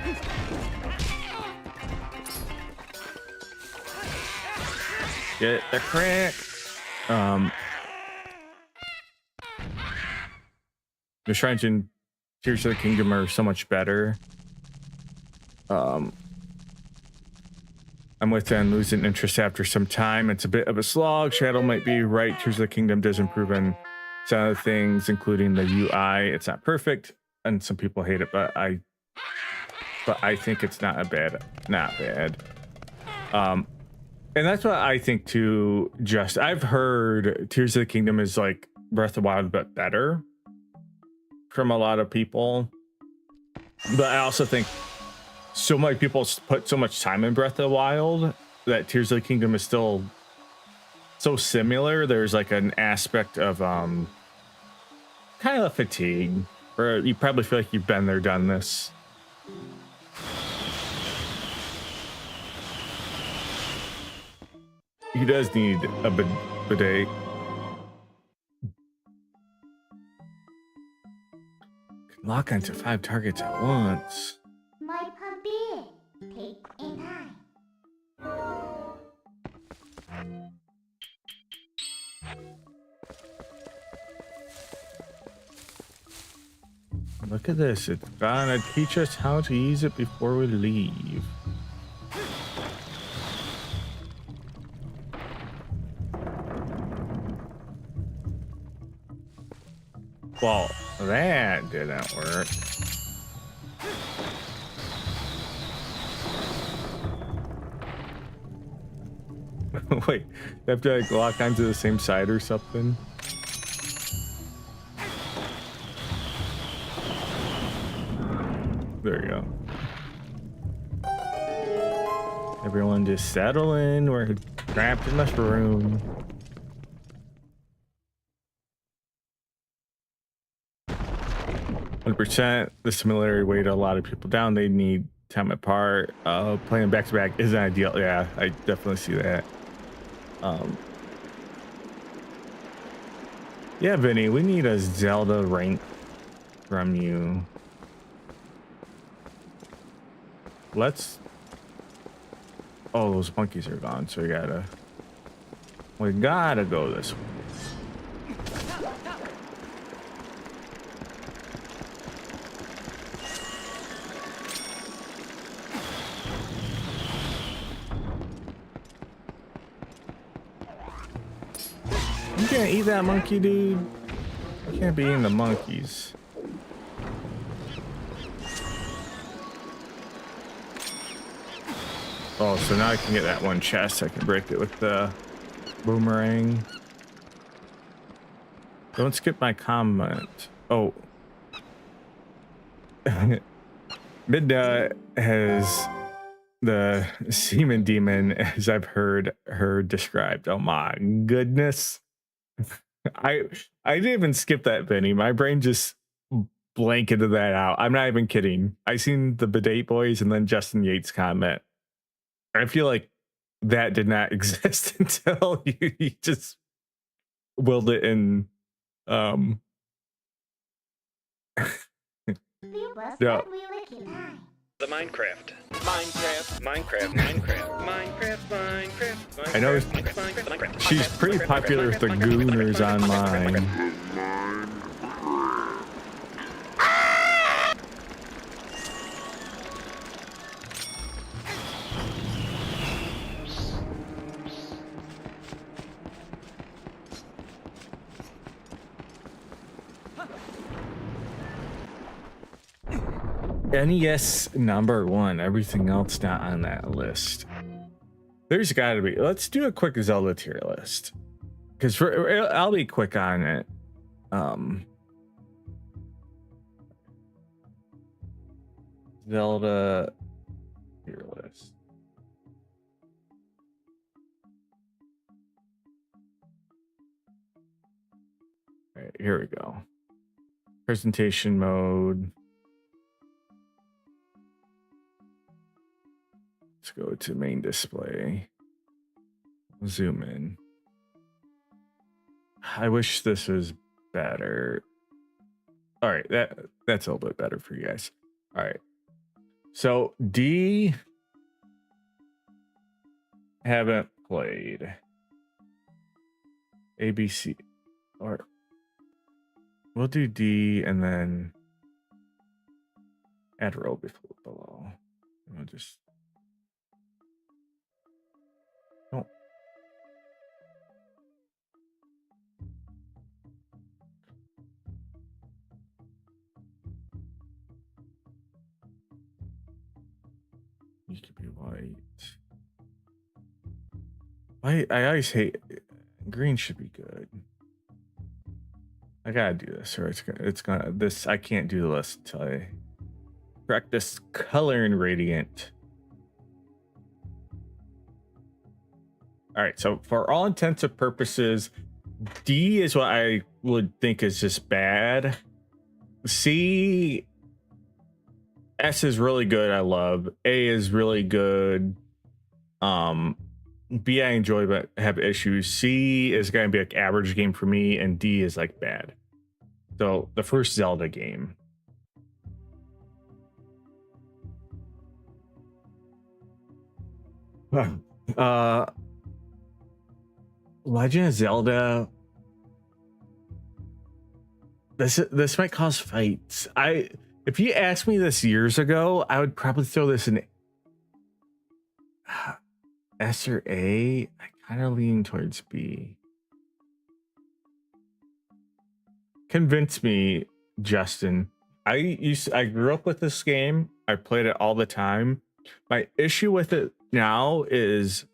Speaker 1: Get the crack. The shrines in Tears of the Kingdom are so much better. I'm with them, losing interest after some time. It's a bit of a slog. Shadow might be right. Tears of the Kingdom does improve on some of the things, including the UI. It's not perfect, and some people hate it, but I think it's not bad. And that's what I think too. Just I've heard Tears of the Kingdom is like Breath of the Wild, but better from a lot of people. But I also think so many people put so much time in Breath of the Wild that Tears of the Kingdom is still so similar. There's like an aspect of kind of a fatigue, or you probably feel like you've been there, done this. He does need a bidet. Lock onto 5 targets at once.
Speaker 4: My puppy, take and
Speaker 1: Look at this. It's gonna teach us how to use it before we leave. Well, that didn't work. Wait, they have to like lock onto the same side or something? There you go. Everyone just settle in. We're trapped in this room. %. The similarity weighed a lot of people down. They need time apart. Playing back to back isn't ideal. Yeah, I definitely see that. Yeah, Vinny, we need a Zelda rank from you. Let's. Oh, those monkeys are gone, so we gotta go this way. You can't eat that monkey, dude. You can't be eating the monkeys. Oh, so now I can get that one chest. I can break it with the boomerang. Don't skip my comment. Oh. Midna has the semen demon, as I've heard her described. Oh my goodness. I didn't even skip that, Vinny. My brain just blanketed that out. I'm not even kidding. I seen the Bidet Boys and then Justin Yates comment. I feel like that did not exist until you just willed it in. Yeah.
Speaker 11: The Minecraft.
Speaker 1: I know she's pretty popular with the gooners online. NES #1. Everything else not on that list. There's got to be. Let's do a quick Zelda tier list, because I'll be quick on it. Zelda tier list. All right, here we go. Presentation mode. Let's go to main display. Zoom in. I wish this was better. All right, that's a little bit better for you guys. All right. So D, haven't played. ABC, or we'll do D and then add row below. We'll just you could be white. I always hate green. Should be good. I gotta do this, or it's gonna this. I can't do the list until I practice color and radiant. All right, so for all intents and purposes, D is what I would think is just bad. C, S is really good. I love. A is really good. B I enjoy but have issues. C is gonna be like average game for me, and D is like bad. So the first Zelda game. Legend of Zelda. This might cause fights. If you asked me this years ago, I would probably throw this in S or A. I kind of lean towards B. Convince me, Justin. I grew up with this game. I played it all the time. My issue with it now is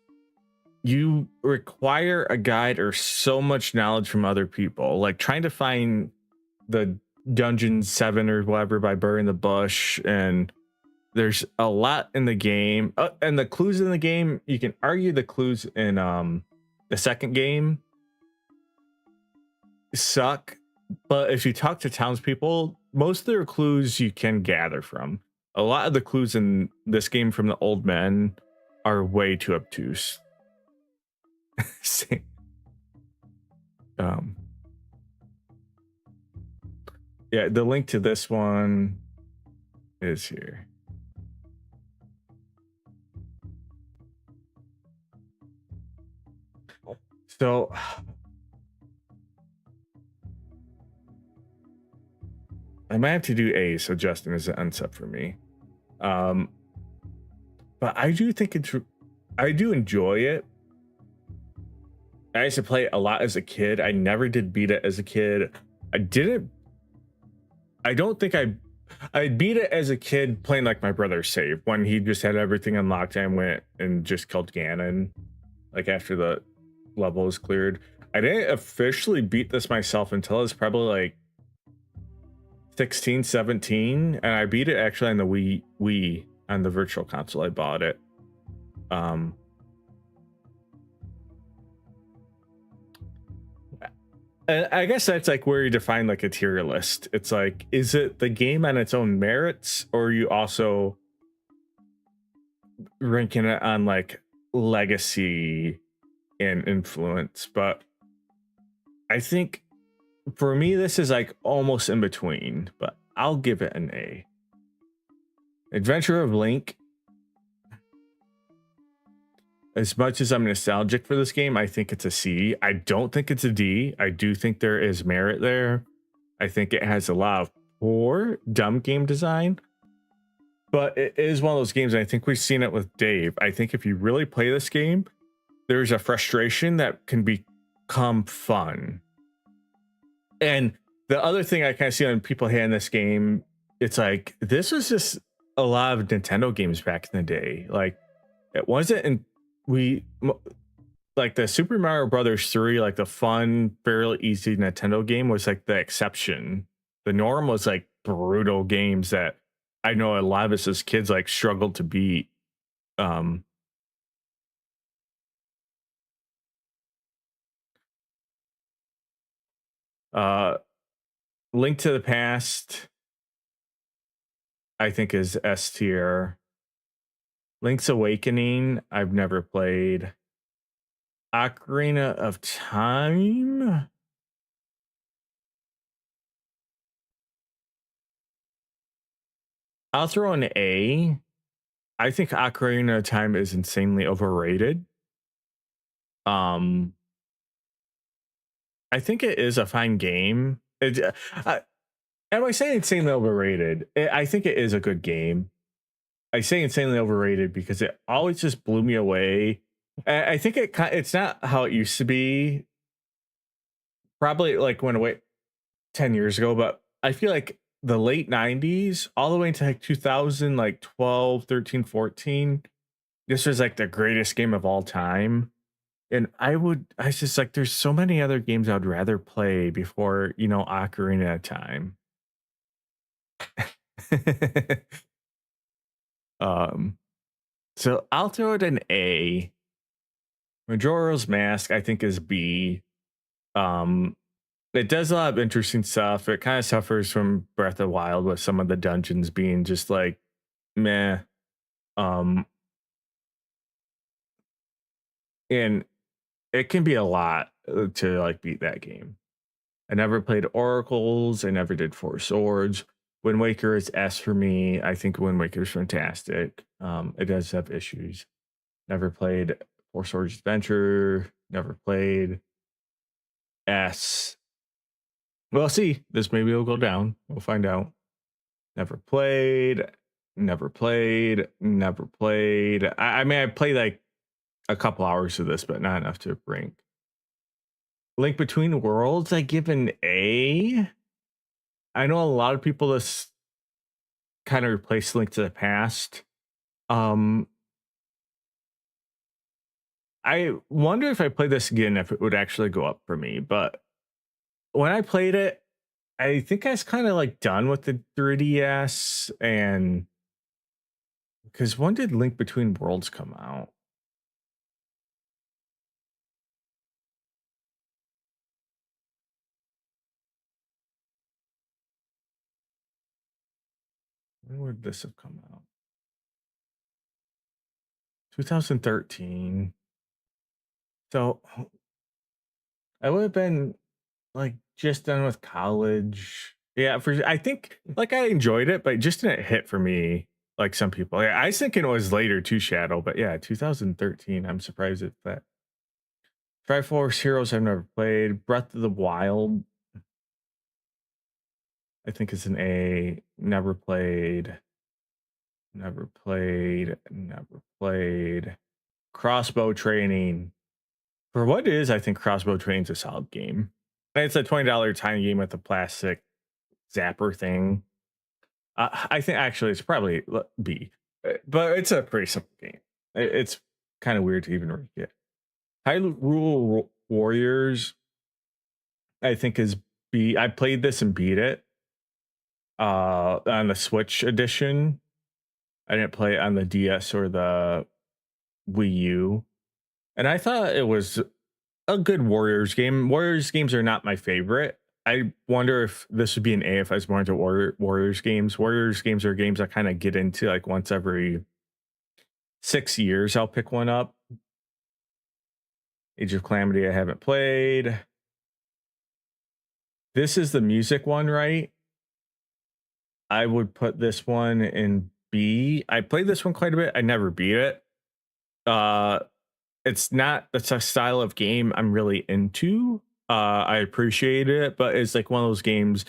Speaker 1: you require a guide or so much knowledge from other people. Like trying to find the Dungeon 7 or whatever by burying the bush, and there's a lot in the game, and the clues in the game, you can argue the clues in the second game suck, but if you talk to townspeople, most of their clues you can gather from. A lot of the clues in this game from the old men are way too obtuse. Yeah, the link to this one is here. So I might have to do A, so Justin is an unsub for me. But I do think I do enjoy it. I used to play it a lot as a kid. I never did beat it as a kid. I didn't. I don't think I beat it as a kid playing like my brother's save when he just had everything unlocked. I went and just killed Ganon like after the level was cleared. I didn't officially beat this myself until I was probably like 16, 17, and I beat it actually on the Wii on the virtual console. I bought it. I guess that's like where you define like a tier list. It's like, is it the game on its own merits, or are you also ranking it on like legacy and influence? But I think for me, this is like almost in between, but I'll give it an A. Adventure of Link. As much as I'm nostalgic for this game, I think it's a C. I don't think it's a D. I do think there is merit there. I think it has a lot of poor, dumb game design. But it is one of those games, and I think we've seen it with Dave. I think if you really play this game, there's a frustration that can become fun. And the other thing I kind of see when people hand this game, it's like, this was just a lot of Nintendo games back in the day. Like, it wasn't like the Super Mario Brothers 3, like the fun, fairly easy Nintendo game was like the exception. The norm was like brutal games that I know a lot of us as kids like struggled to beat. Link to the Past, I think, is S tier. Link's Awakening, I've never played. Ocarina of Time, I'll throw an A. I think Ocarina of Time is insanely overrated. I think it is a fine game. Am I saying insanely overrated? I think it is a good game. I say insanely overrated because it always just blew me away. I think it's not how it used to be. Probably like went away 10 years ago, but I feel like the late 90s all the way into like 2000, like 12, 13, 14, this was like the greatest game of all time. And I just like, there's so many other games I would rather play before, Ocarina of Time. So I'll throw it an A. Majora's Mask, I think, is B. It does a lot of interesting stuff. It kind of suffers from Breath of the Wild with some of the dungeons being just like meh. And it can be a lot to like beat that game. I never played Oracles. I never did Four Swords. Wind Waker is S for me. I think Wind Waker is fantastic. It does have issues. Never played Four Swords Adventure. Never played S. Well, see, this maybe will go down. We'll find out. Never played. Never played. Never played. I mean, I played like a couple hours of this, but not enough to rank. Link Between Worlds, I give an A. I know a lot of people this kind of replaced Link to the Past. I wonder if I play this again, if it would actually go up for me. But when I played it, I think I was kind of like done with the 3DS. And because when did Link Between Worlds come out? When would this have come out? 2013. So I would have been like just done with college. Yeah, I think like I enjoyed it, but it just didn't hit for me like some people. Yeah, I was thinking it was later too, Shadow, but yeah, 2013. I'm surprised at that. Triforce Heroes I've never played. Breath of the Wild, I think it's an A. Never played. Never played. Never played. Crossbow Training. For what it is, I think Crossbow Train's a solid game. And it's a $20 tiny game with a plastic zapper thing. I think actually it's probably B, but it's a pretty simple game. It's kind of weird to even rank it. Hyrule Warriors, I think is B. I played this and beat it on the Switch edition. I didn't play it on the DS or the Wii U. And I thought it was a good Warriors game. Warriors games are not my favorite. I wonder if this would be an A if I was more into Warriors games. Warriors games are games I kind of get into like once every 6 years. I'll pick one up. Age of Calamity I haven't played. This is the music one, right? I would put this one in B. I played this one quite a bit. I never beat it. It's a style of game I'm really into. I appreciate it, but it's like one of those games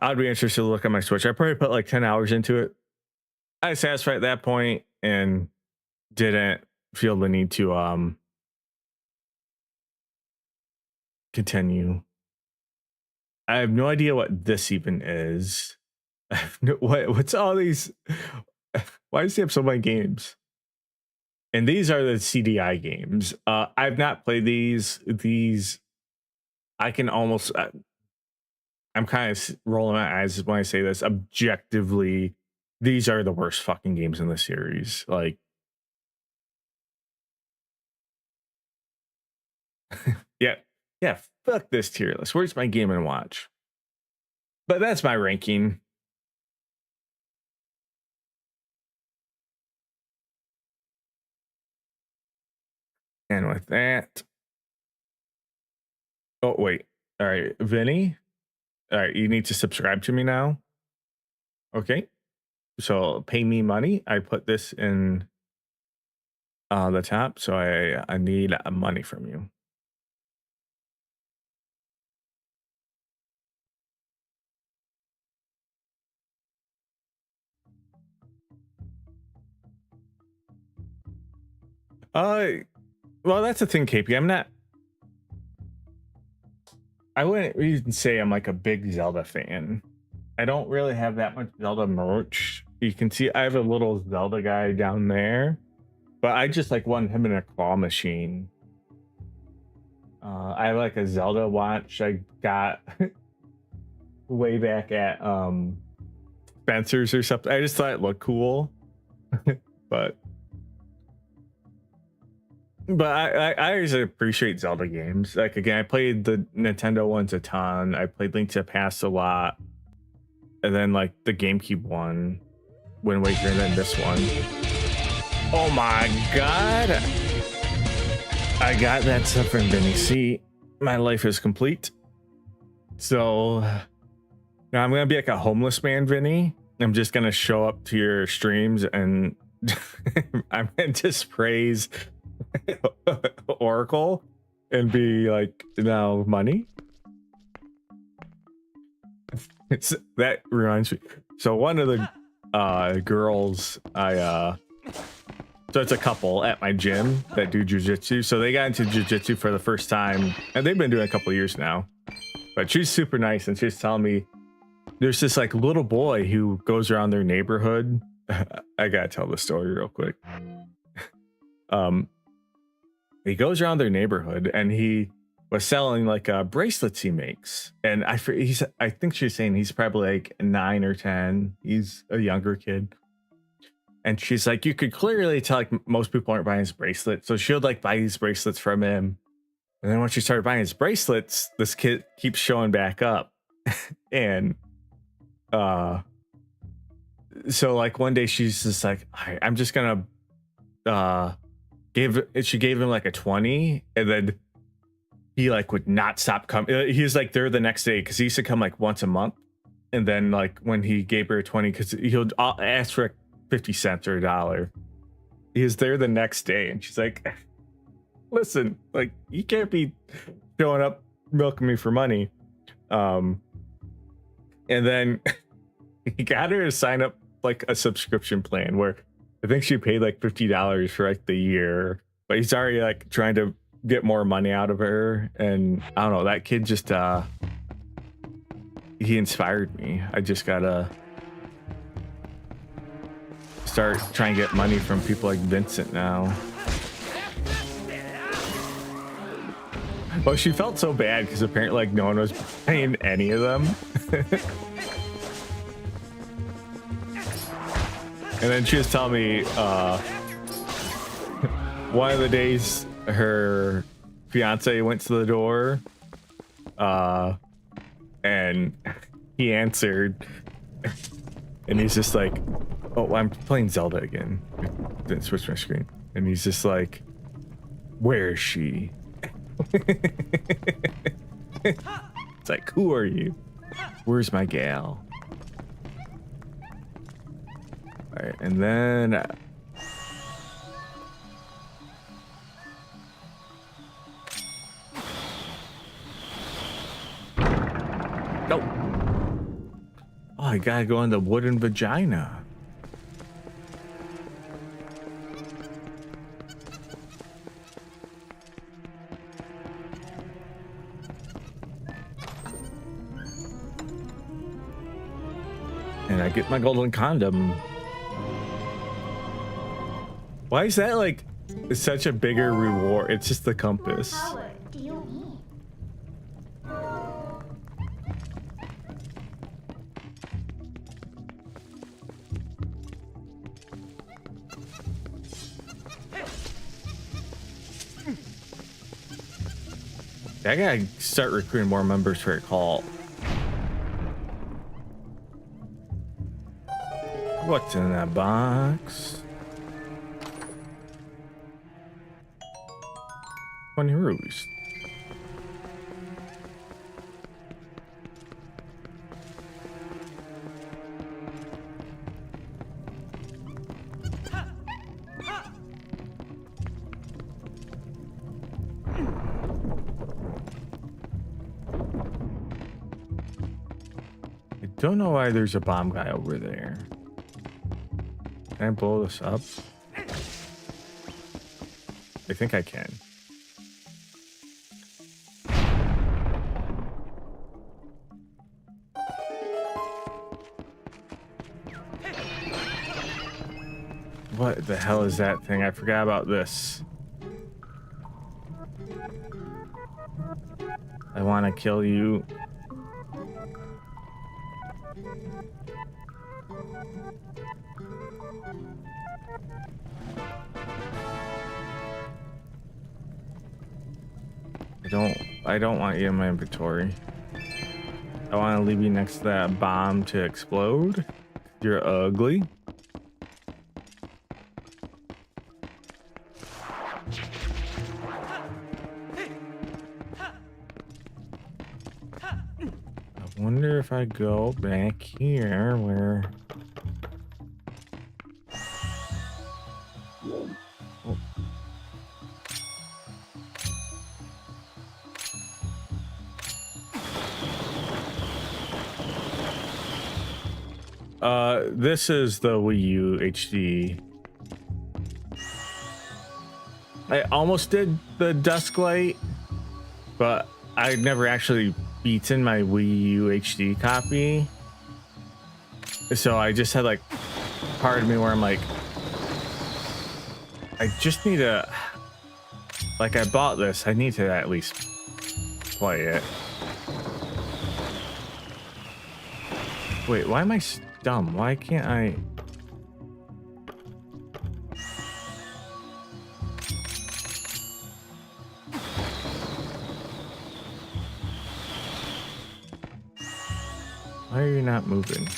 Speaker 1: I'd be interested to look at my Switch. I probably put like 10 hours into it. I was satisfied at that point and didn't feel the need to continue. I have no idea what this even is. I have what's all these? Why does he have so many games? And these are the CDI games. I've not played these. These, I can almost, I'm kind of rolling my eyes when I say this. Objectively, these are the worst fucking games in the series. Like, yeah, fuck this tier list. Where's my Game and Watch? But that's my ranking. And with that, oh wait, all right, Vinny, all right, you need to subscribe to me now. Okay, so pay me money. I put this in the top, so I need money from you. Well, that's the thing, KP. I wouldn't even say I'm like a big Zelda fan. I don't really have that much Zelda merch. You can see I have a little Zelda guy down there, but I just like want him in a claw machine. I have like a Zelda watch I got way back at Spencer's or something. I just thought it looked cool. but I always appreciate Zelda games. Like, again, I played the Nintendo ones a ton. I played Link to the Past a lot. And then, like, the GameCube one, Wind Waker, and then this one. Oh my god! I got that stuff from Vinny. See, my life is complete. So, now I'm gonna be like a homeless man, Vinny. I'm just gonna show up to your streams and I'm gonna just praise Oracle and be like, now money. That reminds me. So one of the girls so it's a couple at my gym that do jujitsu. So they got into jujitsu for the first time, and they've been doing it a couple of years now. But she's super nice, and she's telling me there's this like little boy who goes around their neighborhood. I gotta tell the story real quick. He goes around their neighborhood and he was selling like bracelets he makes. And I think she's saying he's probably like 9 or 10. He's a younger kid. And she's like, you could clearly tell like most people aren't buying his bracelet. So she'll like buy these bracelets from him. And then once she started buying his bracelets, this kid keeps showing back up. And so like one day she's just like, I'm just gonna she gave him like a 20, and then he like would not stop coming. He was like there the next day because he used to come like once a month. And then like when he gave her a 20, because he'll ask for 50 cents or $1, he was there the next day, and she's like, listen, like you can't be showing up milking me for money. And then he got her to sign up like a subscription plan where I think she paid like $50 for like the year. but he's already like trying to get more money out of her, and I don't know, that kid just he inspired me. I just gotta start trying to get money from people like Vincent now. Well, she felt so bad because apparently like no one was paying any of them. And then she was telling me one of the days her fiance went to the door and he answered and he's just like, oh, I'm playing Zelda again. I didn't switch my screen. And he's just like, where is she? It's like, who are you? Where's my gal? All right, and then no. Oh, I gotta go in the wooden vagina. And I get my golden condom. Why is that like such a bigger reward? It's just the compass.
Speaker 4: Power do you need?
Speaker 1: I gotta start recruiting more members for a cult. What's in that box? 20 rubies. I don't know why there's a bomb guy over there. Can I blow this up? I think I can. What the hell is that thing? I forgot about this. I want to kill you. I don't want you in my inventory. I want to leave you next to that bomb to explode. You're ugly. I wonder if I go back here where... this is the Wii U HD. I almost did the dusk light, but I never actually beaten my Wii U HD copy. So I just had like part of me where I'm like, I just need to, like, I bought this, I need to at least play it. Wait, why am I dumb? Why can't I? Why are you not moving?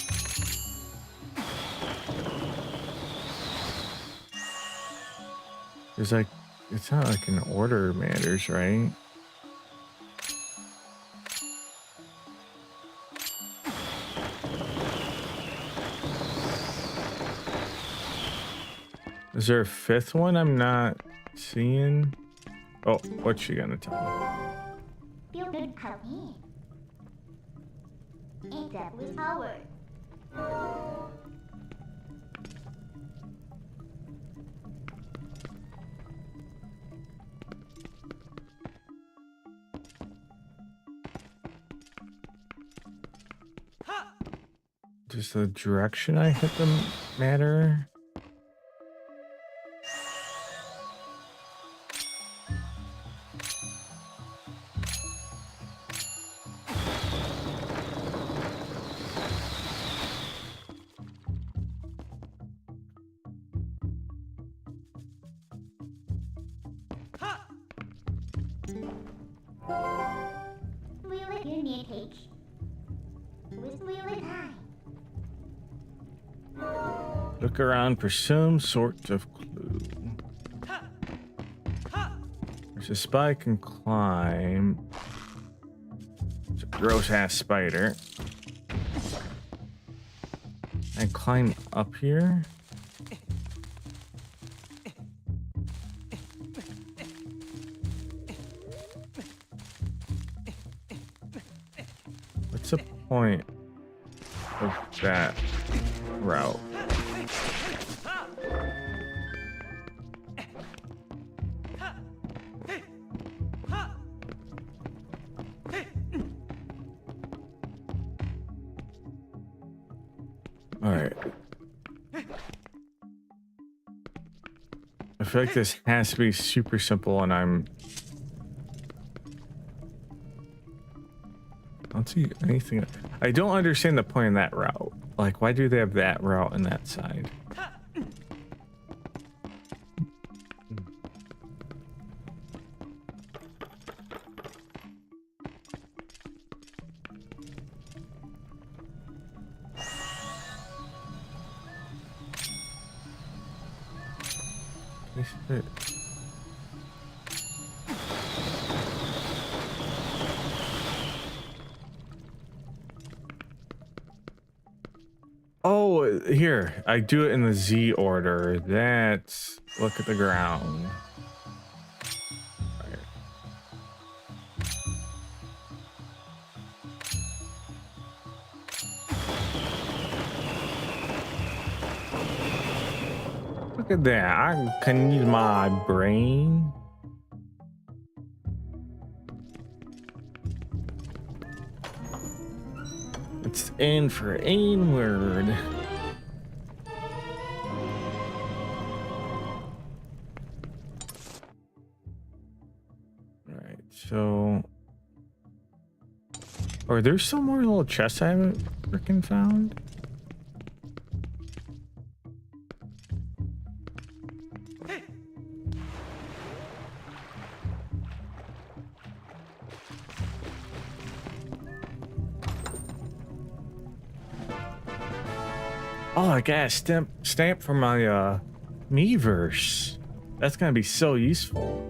Speaker 1: There's like, it's not like an order matters, right? Is there a fifth one I'm not seeing? Oh, what's she gonna tell me?
Speaker 4: Feel good, come in. Ain't that with power?
Speaker 1: Does the direction I hit them matter?
Speaker 4: Wheel it, you need H. Wheel it high.
Speaker 1: Look around for some sort of clue. There's a spy can climb. It's a gross ass spider. I climb up here. What's the point of that route? All right. I feel like this has to be super simple, and I don't see anything. I don't understand the point of that route. Like, why do they have that route on that side? Oh, here. I do it in the Z order. That's look at the ground. Right. Look at that. I can use my brain. It's in for inward. Right, so are there some more little chests I haven't freaking found? Oh, I got a stamp for my Miiverse. That's gonna be so useful.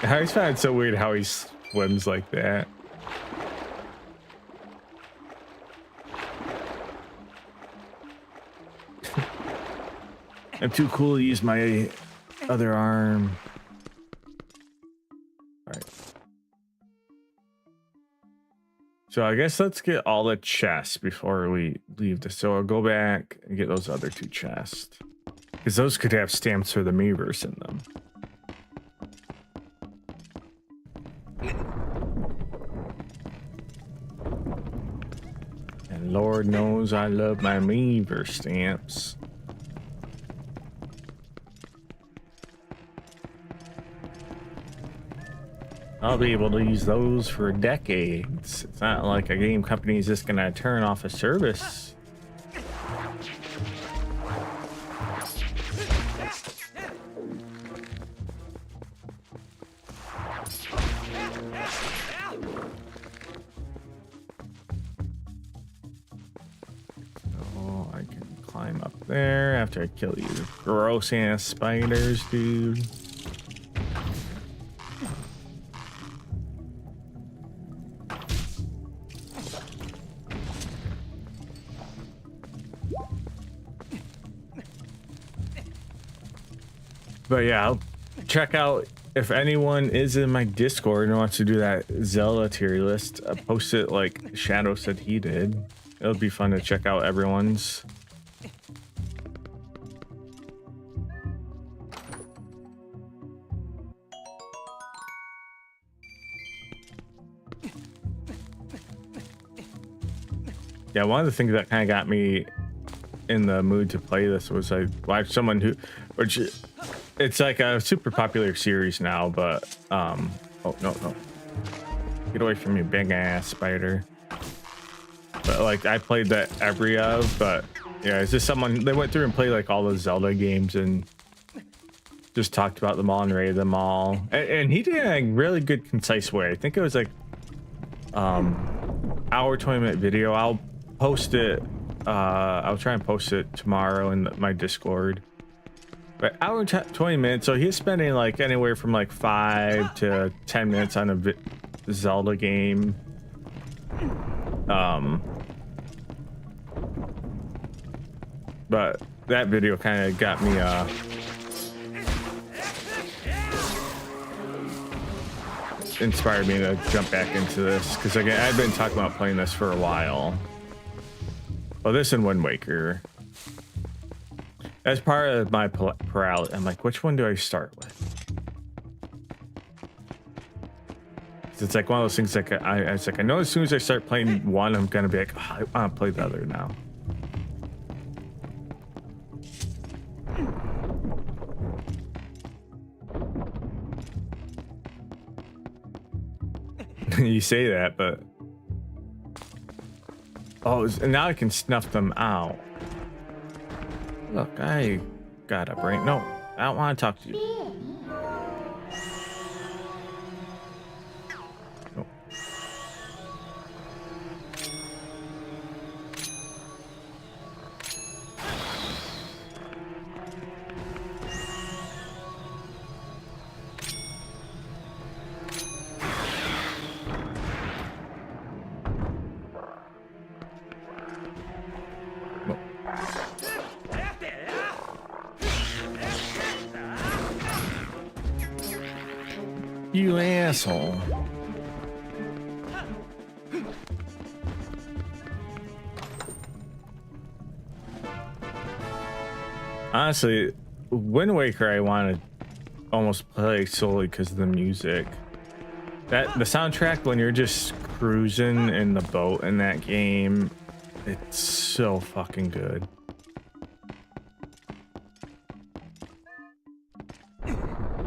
Speaker 1: I always find it so weird how he swims like that. I'm too cool to use my other arm. Alright. So I guess let's get all the chests before we leave this. So I'll go back and get those other two chests. Because those could have stamps for the Miiverse in them. And Lord knows I love my Miiverse stamps. I'll be able to use those for decades. It's not like a game company is just gonna turn off a service. So I can climb up there after I kill these gross ass spiders, dude. But yeah, I'll check out if anyone is in my Discord and wants to do that Zelda tier list. Post it like Shadow said he did. It'll be fun to check out everyone's. Yeah, one of the things that kind of got me in the mood to play this was I watched someone who, which it's like a super popular series now, but oh no, get away from me, big ass spider. But like I played that every of, but yeah, it's just someone, they went through and played like all the Zelda games and just talked about them all and rated them all, and he did it in a really good, concise way. I think it was like hour 20-minute video. I'll post it. I'll try and post it tomorrow in my Discord. But hour 20 minutes. So he's spending like anywhere from like 5 to 10 minutes on a Zelda game. But that video kind of got me inspired me to jump back into this, because again, I've been talking about playing this for a while. Well, this and Wind Waker. As part of my paralysis, I'm like, which one do I start with? It's like one of those things like I know as soon as I start playing one, I'm gonna be like, oh, I want to play the other now. You say that, but oh, and now I can snuff them out. Look, I got a brain. No, I don't want to talk to you. No. You asshole. Honestly, Wind Waker I want to almost play solely because of the music. The soundtrack when you're just cruising in the boat in that game, it's so fucking good.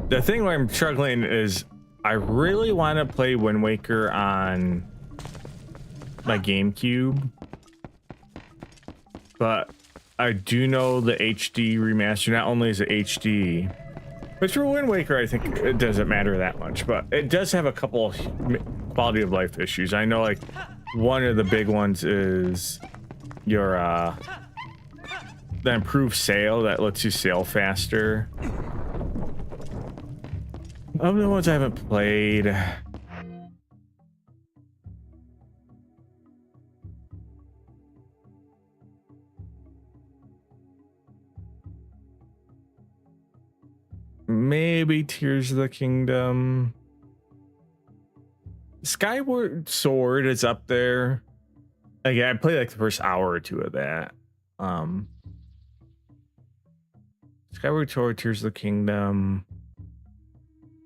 Speaker 1: The thing where I'm struggling is I really want to play Wind Waker on my GameCube, but I do know the HD remaster not only is it HD, but for Wind Waker I think it doesn't matter that much, but it does have a couple quality of life issues. I know like one of the big ones is your the improved sail that lets you sail faster. Of the ones I haven't played, maybe Tears of the Kingdom. Skyward Sword is up there. Again, I played like the first hour or two of that. Skyward Sword, Tears of the Kingdom.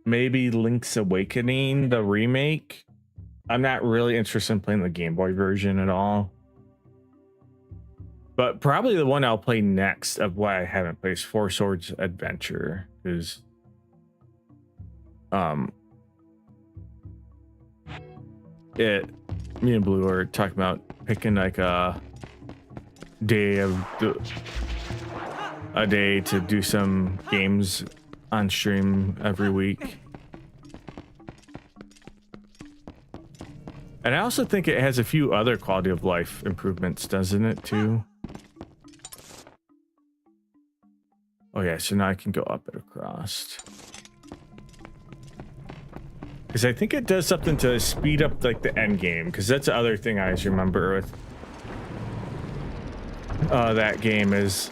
Speaker 1: Maybe Link's Awakening, the remake. I'm not really interested in playing the Game Boy version at all. But probably the one I'll play next of what I haven't played is Four Swords Adventure. Because me and Blue are talking about picking like a day to do some games on stream every week. And I also think it has a few other quality of life improvements, doesn't it, too? Oh yeah, so now I can go up and across. Because I think it does something to speed up like the end game, because that's the other thing I always remember with that game is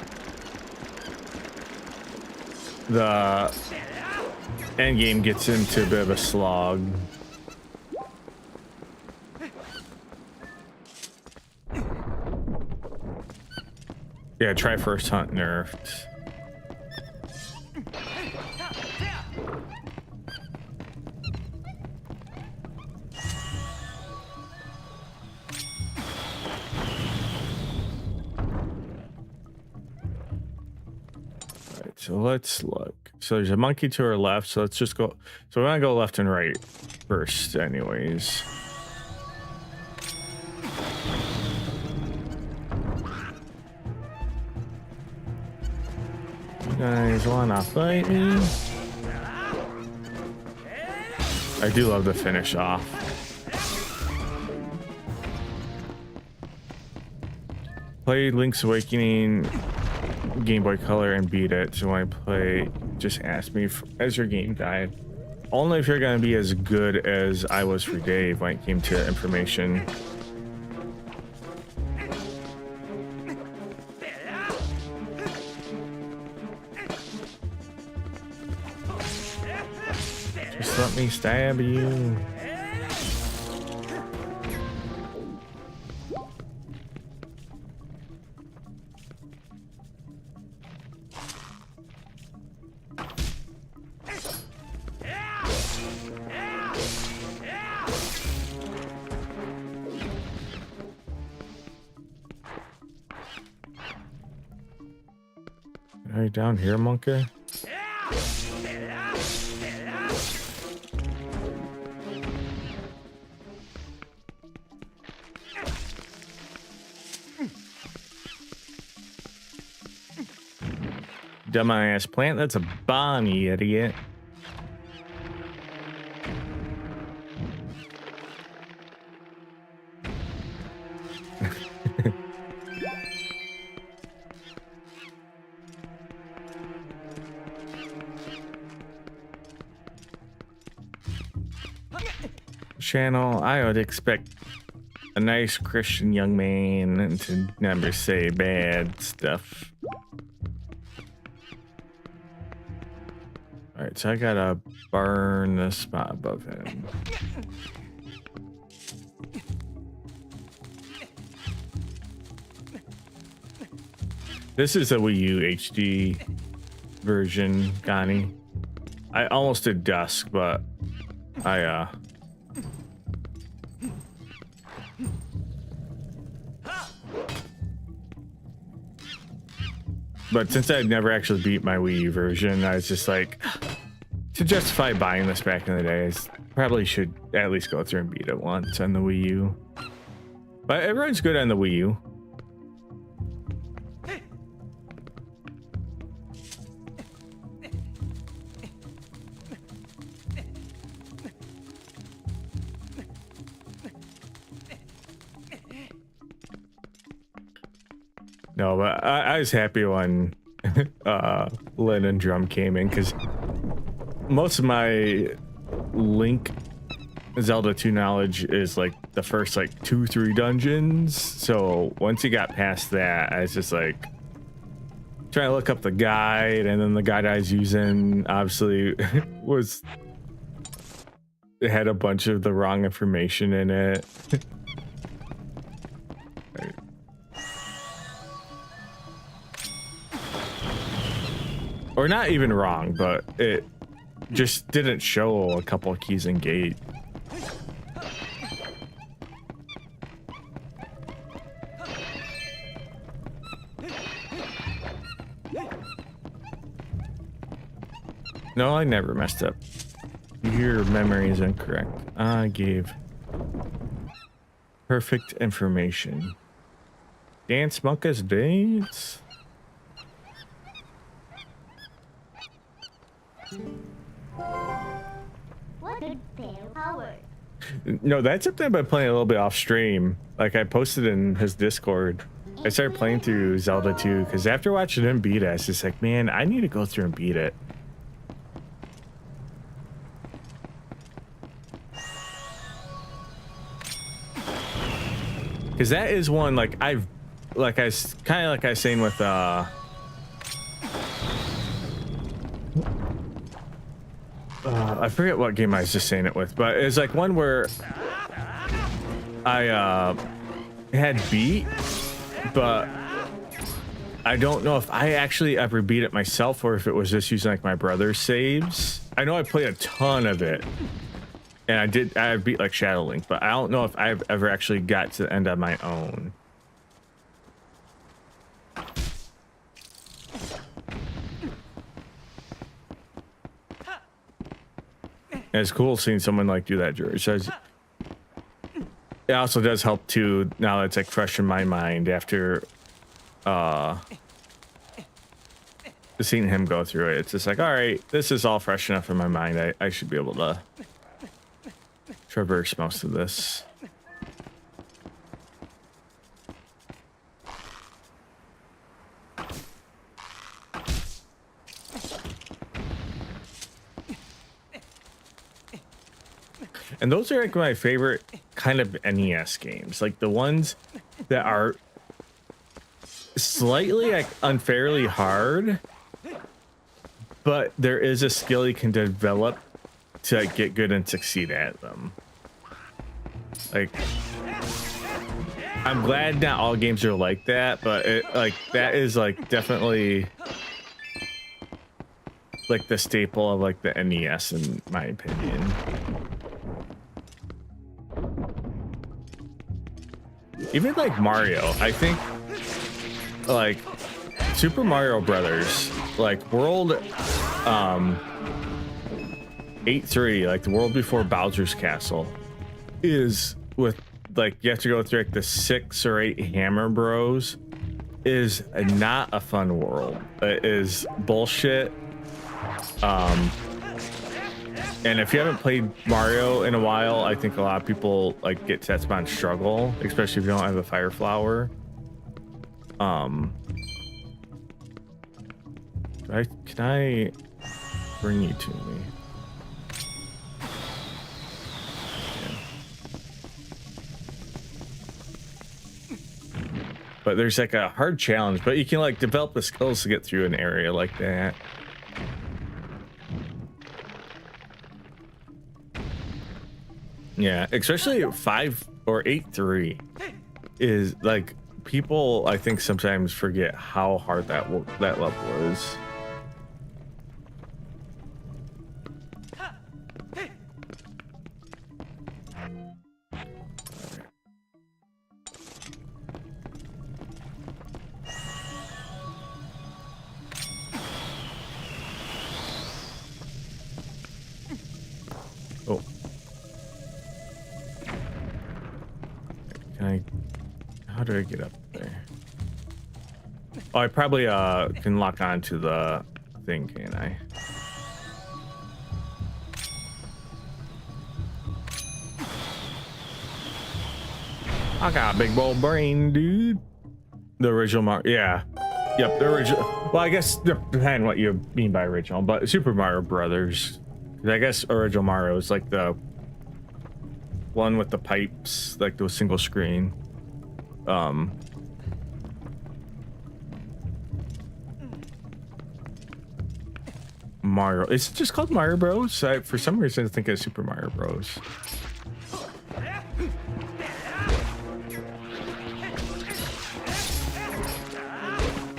Speaker 1: the end game gets into a bit of a slog. Yeah, try first hunt nerfed. So let's look. So there's a monkey to our left. So let's just go. So we're gonna go left and right first, anyways. You guys wanna fight me? I do love the finish off. Play Link's Awakening Game Boy Color and beat it. So when I play, just ask me as your game guide. Only if you're gonna be as good as I was for Dave when it came to information. Just let me stab you. Are you down here, monkey? Dumbass plant, that's a Bonnie, idiot. Channel, I would expect a nice Christian young man to never say bad stuff. All right, so I gotta burn the spot above him. This is a Wii U HD version, Gani. I almost did dusk, but but since I'd never actually beat my Wii U version, I was just like, to justify buying this back in the day, I probably should at least go through and beat it once on the Wii U. But it runs good on the Wii U. No, but I was happy when Lynn and Drum came in, because most of my Link Zelda 2 knowledge is like the first like 2-3 dungeons. So once you got past that, I was just like trying to look up the guide, and then the guide I was using obviously it had a bunch of the wrong information in it. Or not even wrong, but it just didn't show a couple of keys and gate. No, I never messed up. Your memory is incorrect. I gave perfect information. Dance Monka's dance.
Speaker 4: What a fail power.
Speaker 1: No, that's something I've been playing a little bit off stream. Like I posted in his Discord. I started playing through Zelda 2 because after watching him beat it, I was just like, man, I need to go through and beat it. Because that is one like I was saying with I forget what game I was just saying it with, but it's like one where I had beat, but I don't know if I actually ever beat it myself or if it was just using like my brother's saves. I know I played a ton of it, and I beat like Shadow Link, but I don't know if I've ever actually got to the end on my own. And it's cool seeing someone like do that, George. So it also does help too. Now it's like fresh in my mind after seeing him go through it. It's just like, all right, this is all fresh enough in my mind. I should be able to traverse most of this. And those are like my favorite kind of NES games, like the ones that are slightly like unfairly hard, but there is a skill you can develop to like, get good and succeed at them. Like, I'm glad not all games are like that, but that is like definitely like the staple of like the NES in my opinion. Even like Mario, I think like Super Mario Brothers, like World 8-3, like the world before Bowser's Castle, is with like you have to go through like the 6 or 8 Hammer Bros, is not a fun world. It is bullshit. And if you haven't played Mario in a while, I think a lot of people like get to that spot and struggle, especially if you don't have a fire flower. Can I bring you to me? Yeah. But there's like a hard challenge, but you can like develop the skills to get through an area like that. Yeah, especially 5 or 8-3 is like people I think sometimes forget how hard that level is. Oh. How do I get up there? Oh, I probably can lock on to the thing, can't I? I got a big old brain, dude. The original Mario, yeah. Yep, the original. Well, I guess depending what you mean by original, but Super Mario Brothers. I guess original Mario is like the one with the pipes, like the single screen. Mario. Is it just called Mario Bros? For some reason, I think it's Super Mario Bros.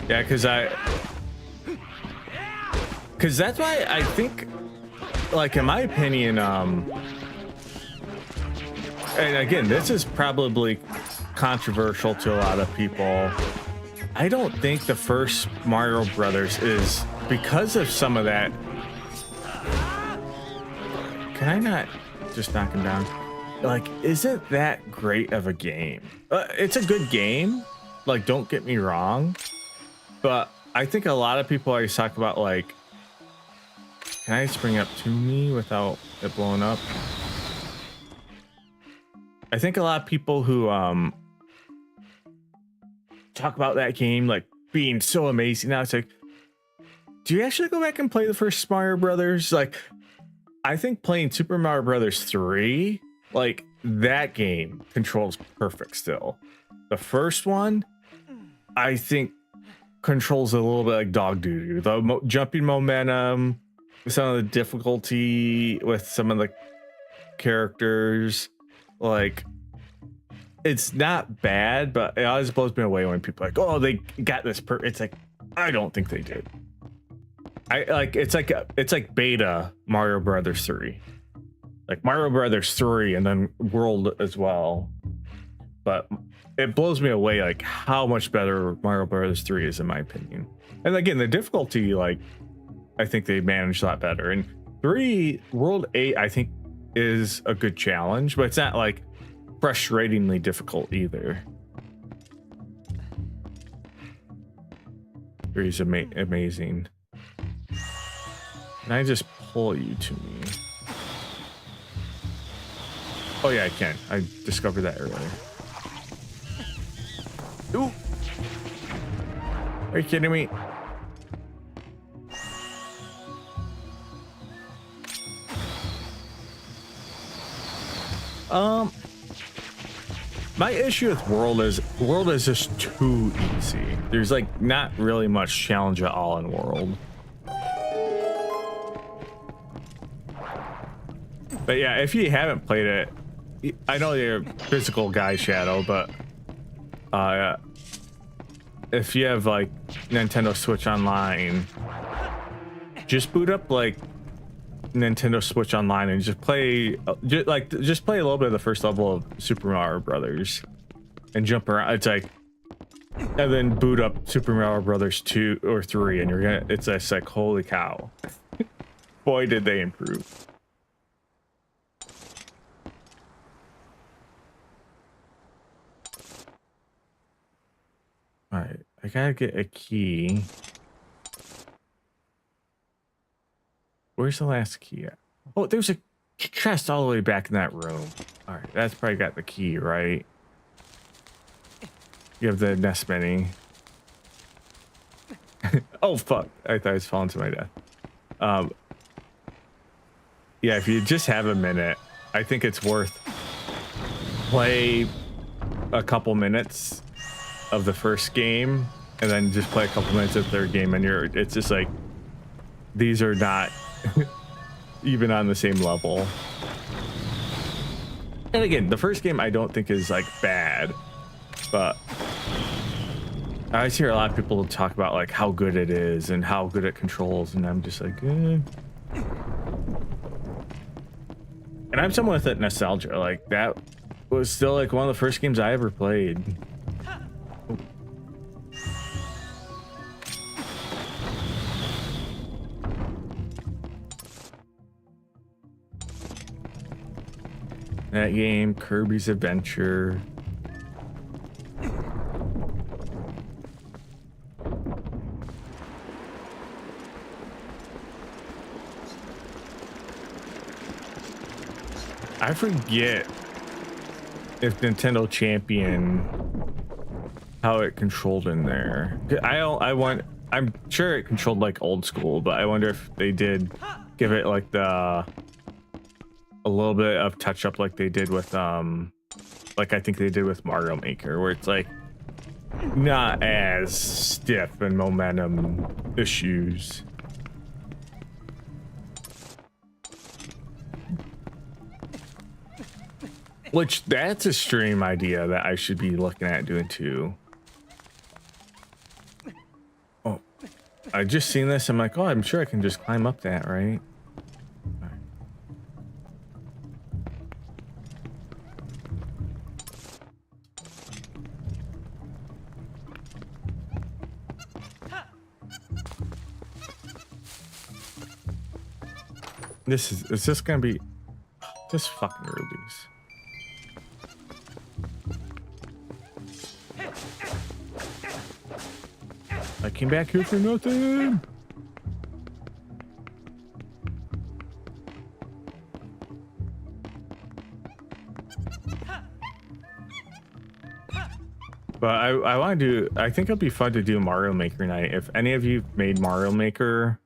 Speaker 1: Yeah, because that's why I think, like, in my opinion, and again, this is probably controversial to a lot of people. I don't think the first Mario Brothers is, because of some of that. Can I not just knock him down? Like, isn't that great of a game? It's a good game, like, don't get me wrong, but I think a lot of people always talk about, like, can I just bring it up to me without it blowing up? I think a lot of people who talk about that game like being so amazing now, it's like, do you actually go back and play the first Mario Brothers? Like, I think playing Super Mario Brothers 3, like, that game controls perfect still. The first one, I think, controls a little bit like dog doo-doo. The jumping momentum, some of the difficulty with some of the characters, like, it's not bad, but it always blows me away when people are like, oh, they got this it's like, I don't think they did. It's like beta Mario Brothers 3, like Mario Brothers 3 and then World as well, but it blows me away like how much better Mario Brothers 3 is in my opinion. And again, the difficulty, like, I think they managed a lot better. And World 8, I think, is a good challenge, but it's not like frustratingly difficult either. 3 is amazing. Can I just pull you to me? Oh yeah, I can. I discovered that earlier. Ooh! Are you kidding me? My issue with World is just too easy. There's like not really much challenge at all in World. But yeah, if you haven't played it, I know you're a physical guy, Shadow, but if you have like Nintendo Switch Online, just boot up like Nintendo Switch Online and just play just play a little bit of the first level of Super Mario Brothers and jump around. It's like, and then boot up Super Mario Brothers 2 or 3 and you're gonna, it's just like, holy cow. Boy, did they improve. All right, I gotta get a key. Where's the last key at? Oh, there's a chest all the way back in that room. All right, that's probably got the key, right? You have the nest mini. Oh, fuck. I thought I was falling to my death. Yeah, if you just have a minute, I think it's worth play a couple minutes of the first game and then just play a couple minutes of the third game and it's just like, these are not even on the same level. And again, the first game I don't think is like bad, but I always hear a lot of people talk about like how good it is and how good it controls, and I'm just like, eh. And I'm someone with that nostalgia, like that was still like one of the first games I ever played. That game, Kirby's Adventure. I forget if Nintendo Champion how it controlled in there. I'm sure it controlled like old school, but I wonder if they did give it like a little bit of touch up like they did with like I think they did with Mario Maker, where it's like not as stiff and momentum issues. Which that's a stream idea that I should be looking at doing too. Oh, I just seen this. I'm like, oh, I'm sure I can just climb up that, right? Is this gonna be this fucking rubies? I came back here for nothing. But I want to do, I think it'd be fun to do Mario Maker night. If any of you made Mario Maker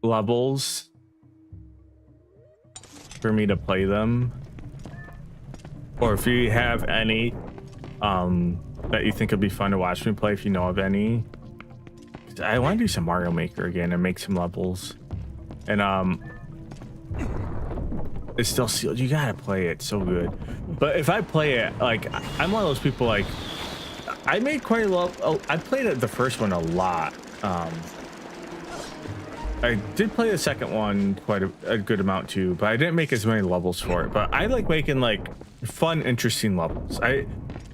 Speaker 1: levels for me to play them, or if you have any that you think would be fun to watch me play, if you know of any. I want to do some Mario Maker again and make some levels. And it's still sealed. You gotta play it, so good. But if I play it, like I'm one of those people, like I made quite a lot. I played it the first one a lot. I did play the second one quite a good amount too, but I didn't make as many levels for it. But I like making like fun, interesting levels.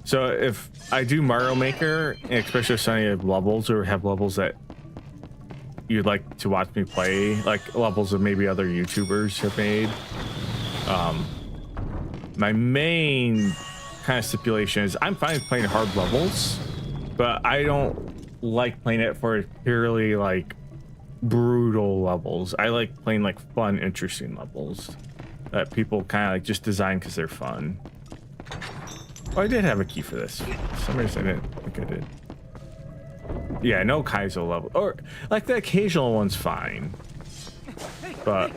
Speaker 1: So if I do Mario Maker, especially if some of you have levels or have levels that you'd like to watch me play, like levels of maybe other YouTubers have made. My main kind of stipulation is I'm fine with playing hard levels, but I don't like playing it for purely like brutal levels. I like playing like fun, interesting levels that people kind of like just design because they're fun. Oh, I did have a key for this. For some reason I didn't think I did. Yeah, no Kaizo level, or like the occasional one's fine, but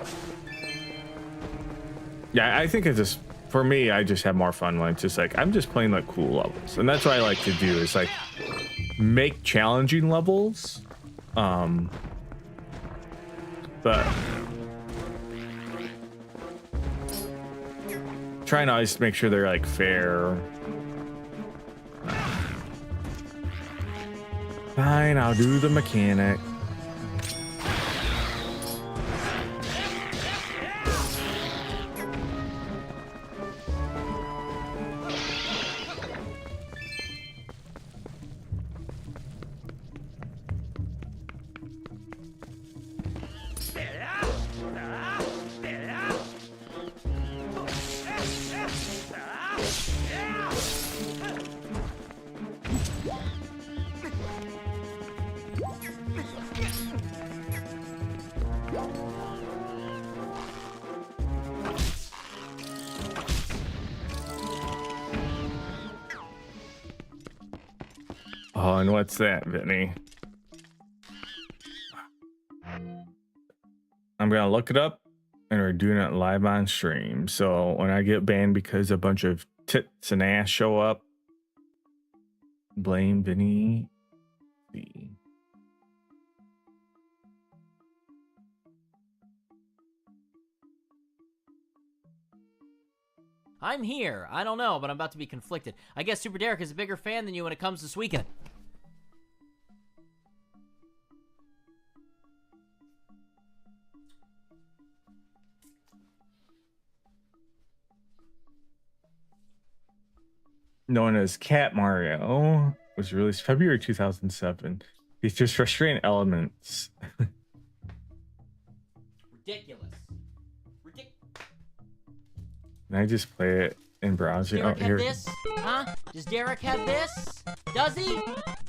Speaker 1: yeah, I think it's just, for me, I just have more fun when it's just like I'm just playing like cool levels, and that's what I like to do is like make challenging levels, but trying to always make sure they're like fair. Fine, I'll do the mechanic. Oh, and what's that, Vinny? I'm gonna look it up, and we're doing it live on stream. So when I get banned because a bunch of tits and ass show up, blame Vinny.
Speaker 10: I'm here. I don't know, but I'm about to be conflicted. I guess Super Derek is a bigger fan than you when it comes to Suika.
Speaker 1: Known as Cat Mario, was released February 2007. Features frustrating elements.
Speaker 10: Ridiculous.
Speaker 1: Can I just play it in browser?
Speaker 10: Derek
Speaker 1: Oh,
Speaker 10: have
Speaker 1: here.
Speaker 10: this? Huh? Does Derek have this? Does he?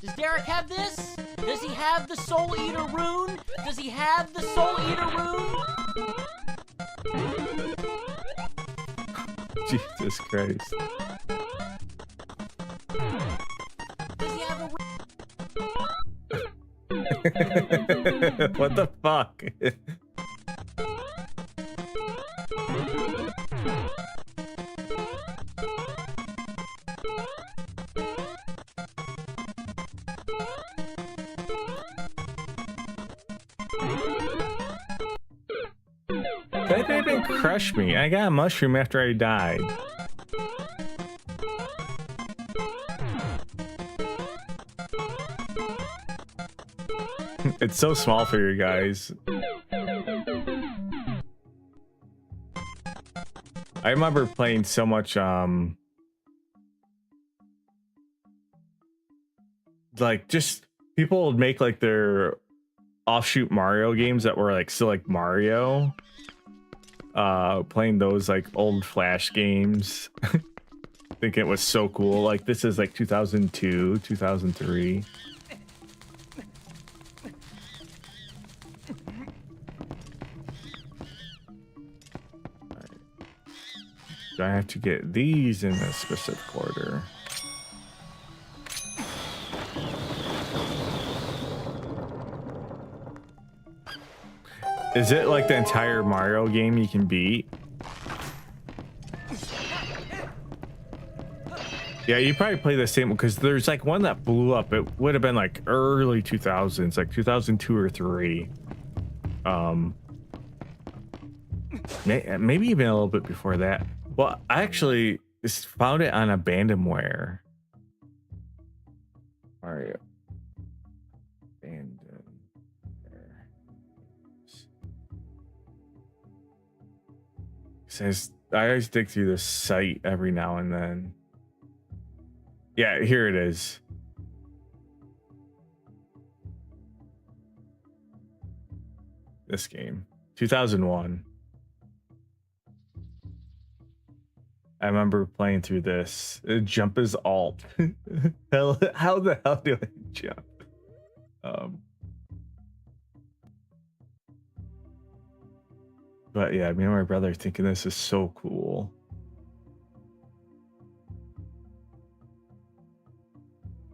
Speaker 10: Does Derek have this? Does he have the Soul Eater rune? Does he have the Soul Eater rune?
Speaker 1: Jesus Christ.
Speaker 10: Does he have a
Speaker 1: What the fuck? That didn't crush me. I got a mushroom after I died. It's so small for you guys. I remember playing so much like just people would make like their offshoot Mario games that were like still like Mario. Playing those like old Flash games. I think it was so cool. Like this is like 2002, 2003. Do I have to get these in a specific order? Is it like the entire Mario game you can beat? Yeah, you probably play the same one because there's like one that blew up. It would have been like early 2000s, like 2002 or 3. Maybe even a little bit before that. Well, I actually just found it on Abandonware. Mario. Abandonware. Says I always dig through the site every now and then. Yeah, here it is. this game. 2001. I remember playing through this. Jump is alt. How the hell do I jump? But yeah, me and my brother are thinking this is so cool.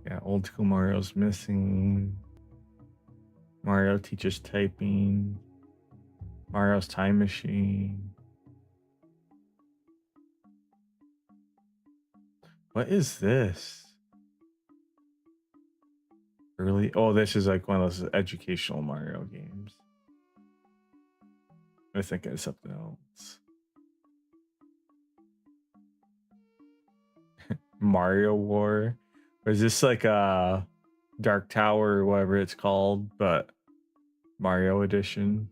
Speaker 1: Yeah, old school Mario's missing. Mario teaches typing. Mario's time machine. What is this? Early? Oh, this is like one of those educational Mario games. I think it's something else. Mario War. Or is this like a Dark Tower or whatever it's called, but Mario edition?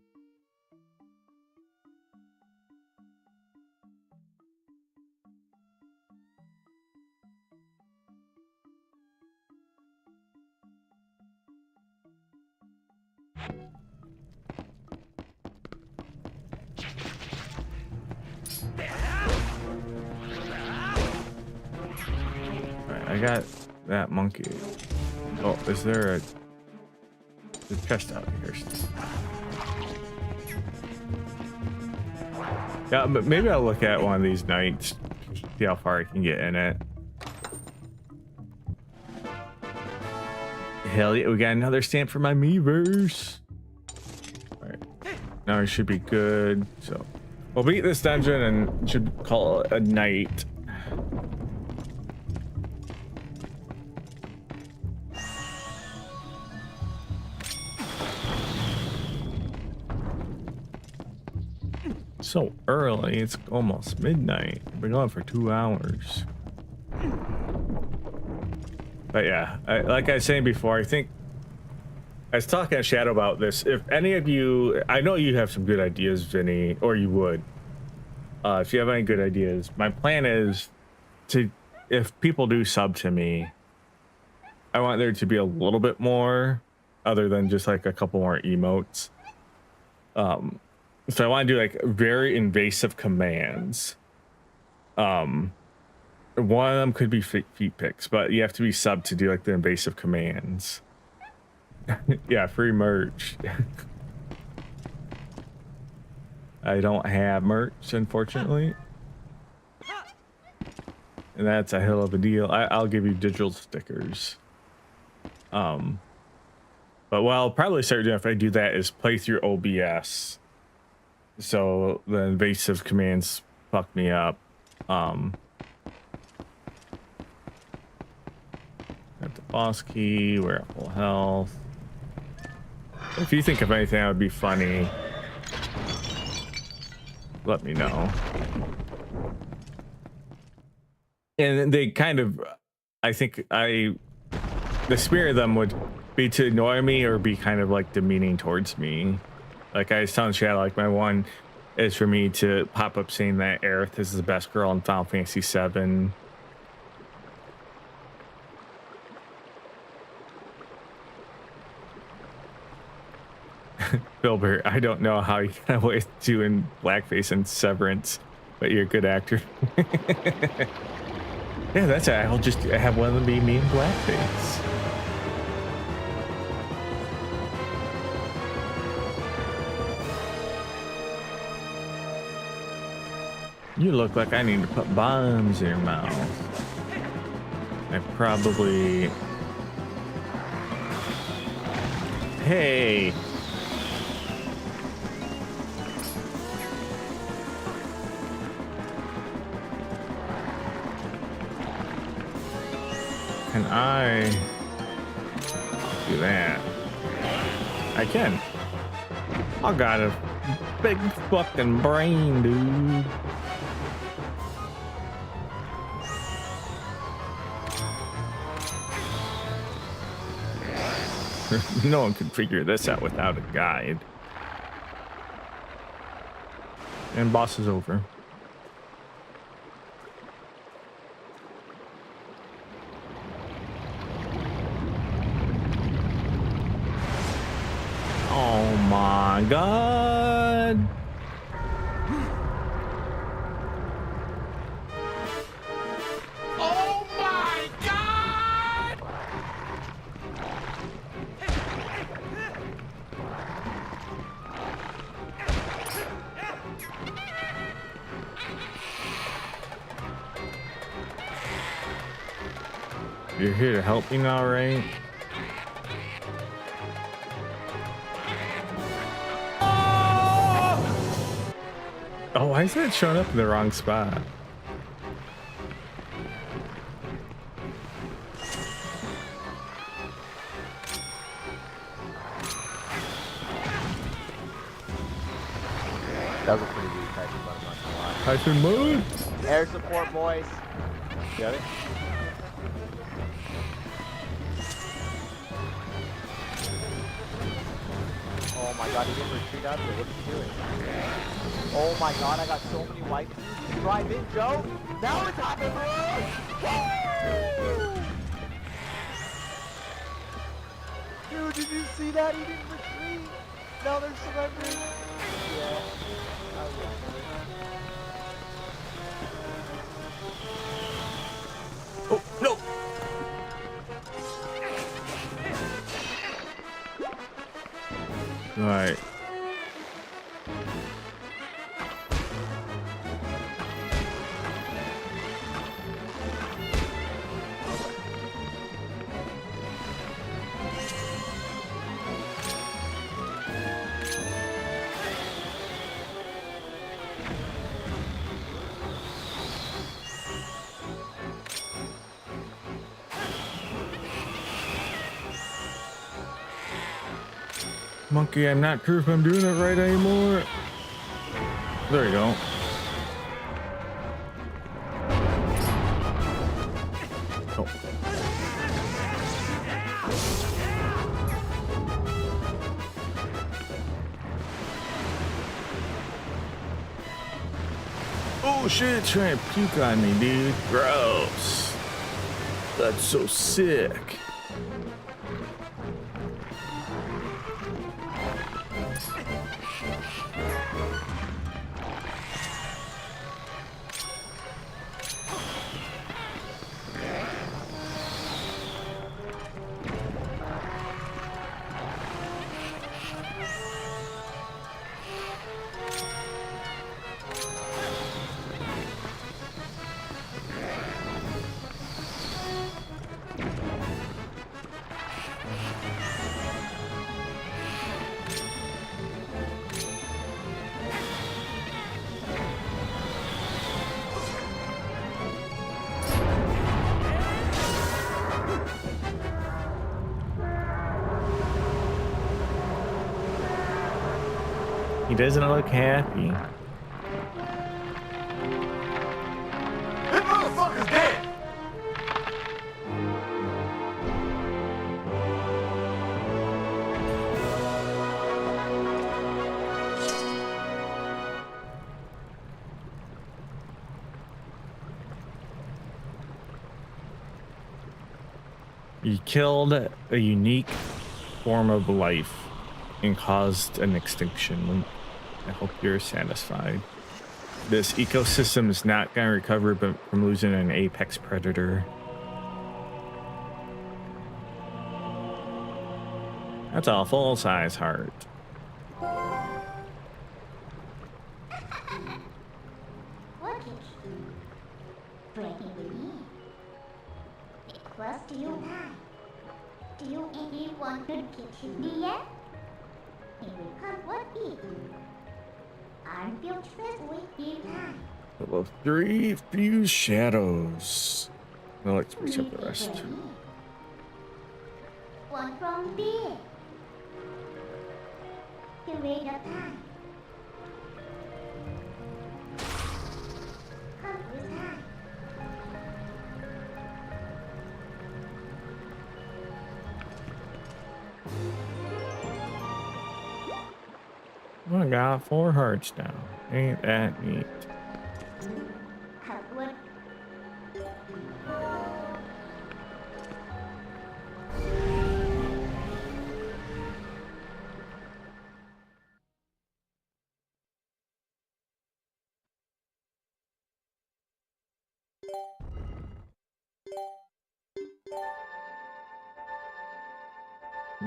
Speaker 1: I got that monkey. Oh, is there a chest out here? Yeah, but maybe I'll look at one of these nights, see how far I can get in it. Hell yeah, we got another stamp for my Miiverse. Alright, now it should be good. So we'll beat this dungeon and should call it a night. So early, it's almost midnight. We've been going for 2 hours. But yeah, like I was saying before, I think I was talking to Shadow about this. If any of you, I know you have some good ideas, Vinny, or you would. If you have any good ideas, my plan is to, if people do sub to me, I want there to be a little bit more other than just like a couple more emotes. So I want to do like very invasive commands. One of them could be feet pics, but you have to be sub to do like the invasive commands. Yeah, free merch. I don't have merch, unfortunately. And that's a hell of a deal. I'll give you digital stickers. But what I'll probably start doing if I do that is play through OBS. So the invasive commands fuck me up. Got the boss key, we're at full health. If you think of anything that would be funny, let me know. And they kind of, I think the spirit of them would be to annoy me or be kind of like demeaning towards me. Like I was telling Shadow, like my one is for me to pop up saying that Aerith is the best girl in Final Fantasy VII. Filbert, I don't know how you got away with doing blackface and Severance, but you're a good actor. Yeah, that's it. I'll just have one of them be me in blackface. You look like I need to put bombs in your mouth. I probably... Hey! Can I do that? I can. I got a big fucking brain, dude. No one can figure this out without a guide. And boss is over. Oh my god.
Speaker 2: Oh my god!
Speaker 1: You're here to help me now, right? Oh, why is that showing up in the wrong spot?
Speaker 12: That was a pretty weak Typhoon, but I'm not gonna lie.
Speaker 1: Typhoon mode?
Speaker 12: Air support, boys. Got it? Oh my god, he didn't retreat out of it. What is he doing? Oh my god, I got so many white cubes. Drive in, Joe. Now it's happening. Dude, did you see that? He didn't retreat. Now they're surrendering. Yeah. I will.
Speaker 1: Oh, no. All right. Monkey, I'm not sure if I'm doing it right anymore. There you go. Oh. Oh shit, it's trying to puke on me, dude. Gross. That's so sick. He doesn't look happy.
Speaker 2: This motherfucker's dead!
Speaker 1: He killed a unique form of life and caused an extinction. I hope you're satisfied. This ecosystem is not going to recover from losing an apex predator. That's a full-size heart.
Speaker 4: What is breaking with me? Because do you die? Do you anyone could get me yet? It will come what it. Aren't you trust with you time?
Speaker 1: Level 3 fuse shadows. Well, let's reach up the rest.
Speaker 4: One from bed. To wait up time. Come with time.
Speaker 1: Well, I got 4 hearts now. Ain't that neat?
Speaker 4: What?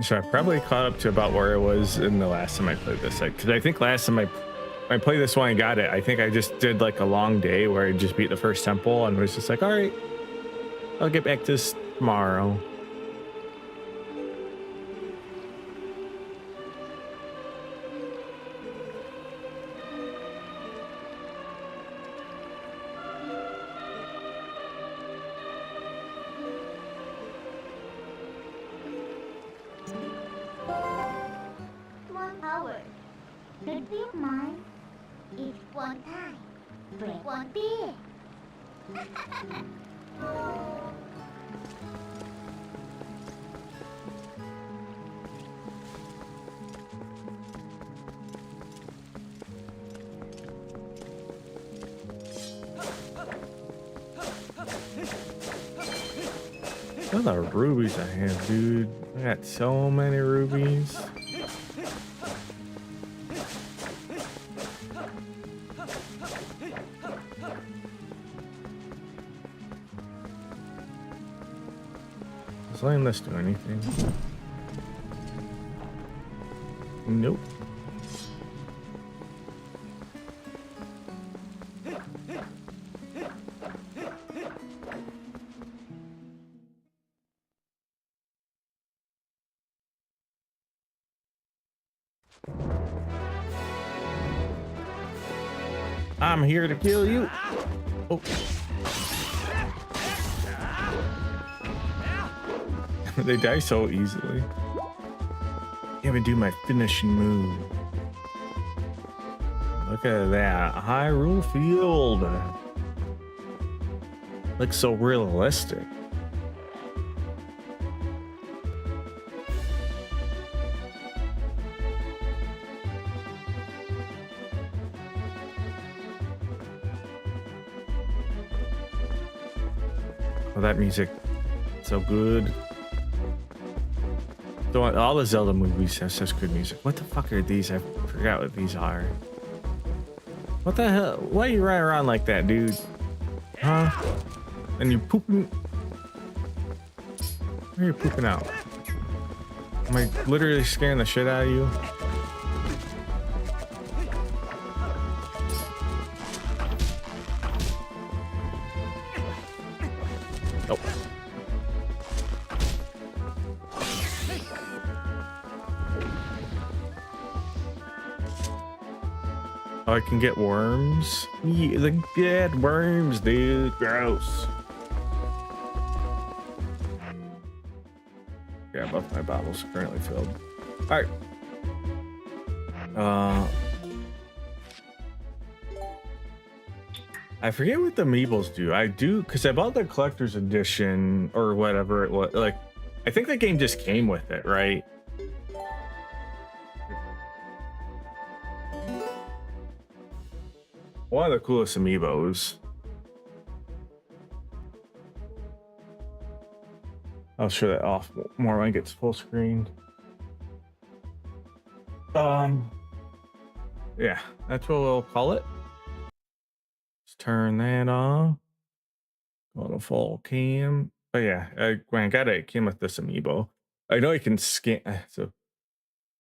Speaker 1: So I probably caught up to about where I was in the last time I played this. Because I think last time I played this one and got it, I think I just did like a long day where I just beat the first temple and was just like, all right, I'll get back to this tomorrow.
Speaker 4: One hour. Could be mine. Each one time. Break one beer.
Speaker 1: Look at the rubies I have, dude. I got so many rubies. Does letting this do anything? Nope. I'm here to kill you. Oh. They die so easily. Can't even do my finishing move. Look at that. Hyrule Field. Looks so realistic. Oh, that music, so good. So all the Zelda movies have such good music. What the fuck are these? I forgot what these are. What the hell? Why you running around like that, dude? Huh? And you pooping? Where are you pooping out? Am I literally scaring the shit out of you? Nope. Oh, I can get worms? Yeah, the dead worms, dude. Gross. Yeah, both my bottles are currently filled. All right. I forget what the amiibos do. I do, because I bought the collector's edition or whatever it was. Like, I think the game just came with it, right? One of the coolest amiibos. I'll show that off more when it gets full screen. Yeah, that's what we'll call it. Let's turn that off. Go to full cam. Oh yeah, when I got it, it came with this amiibo. I know you can scan. It's a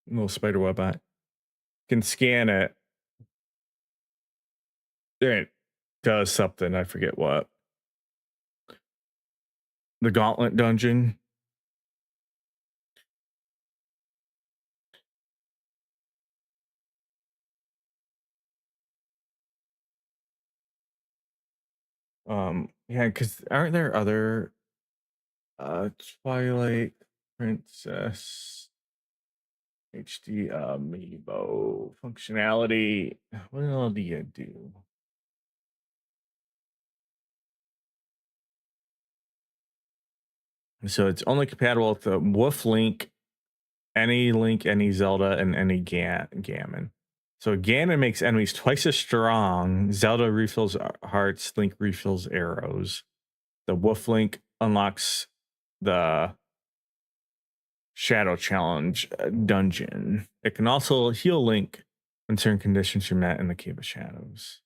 Speaker 1: little spider web on it. Can scan it. It does something. I forget what. The Gauntlet Dungeon. Yeah, because aren't there other Twilight Princess HD amiibo functionality? What all do you do? So it's only compatible with the Wolf Link, any Zelda, and any Gammon. So Ganon makes enemies twice as strong. Zelda refills hearts. Link refills arrows. The Wolf Link unlocks the Shadow Challenge dungeon. It can also heal Link when certain conditions are met in the Cave of Shadows.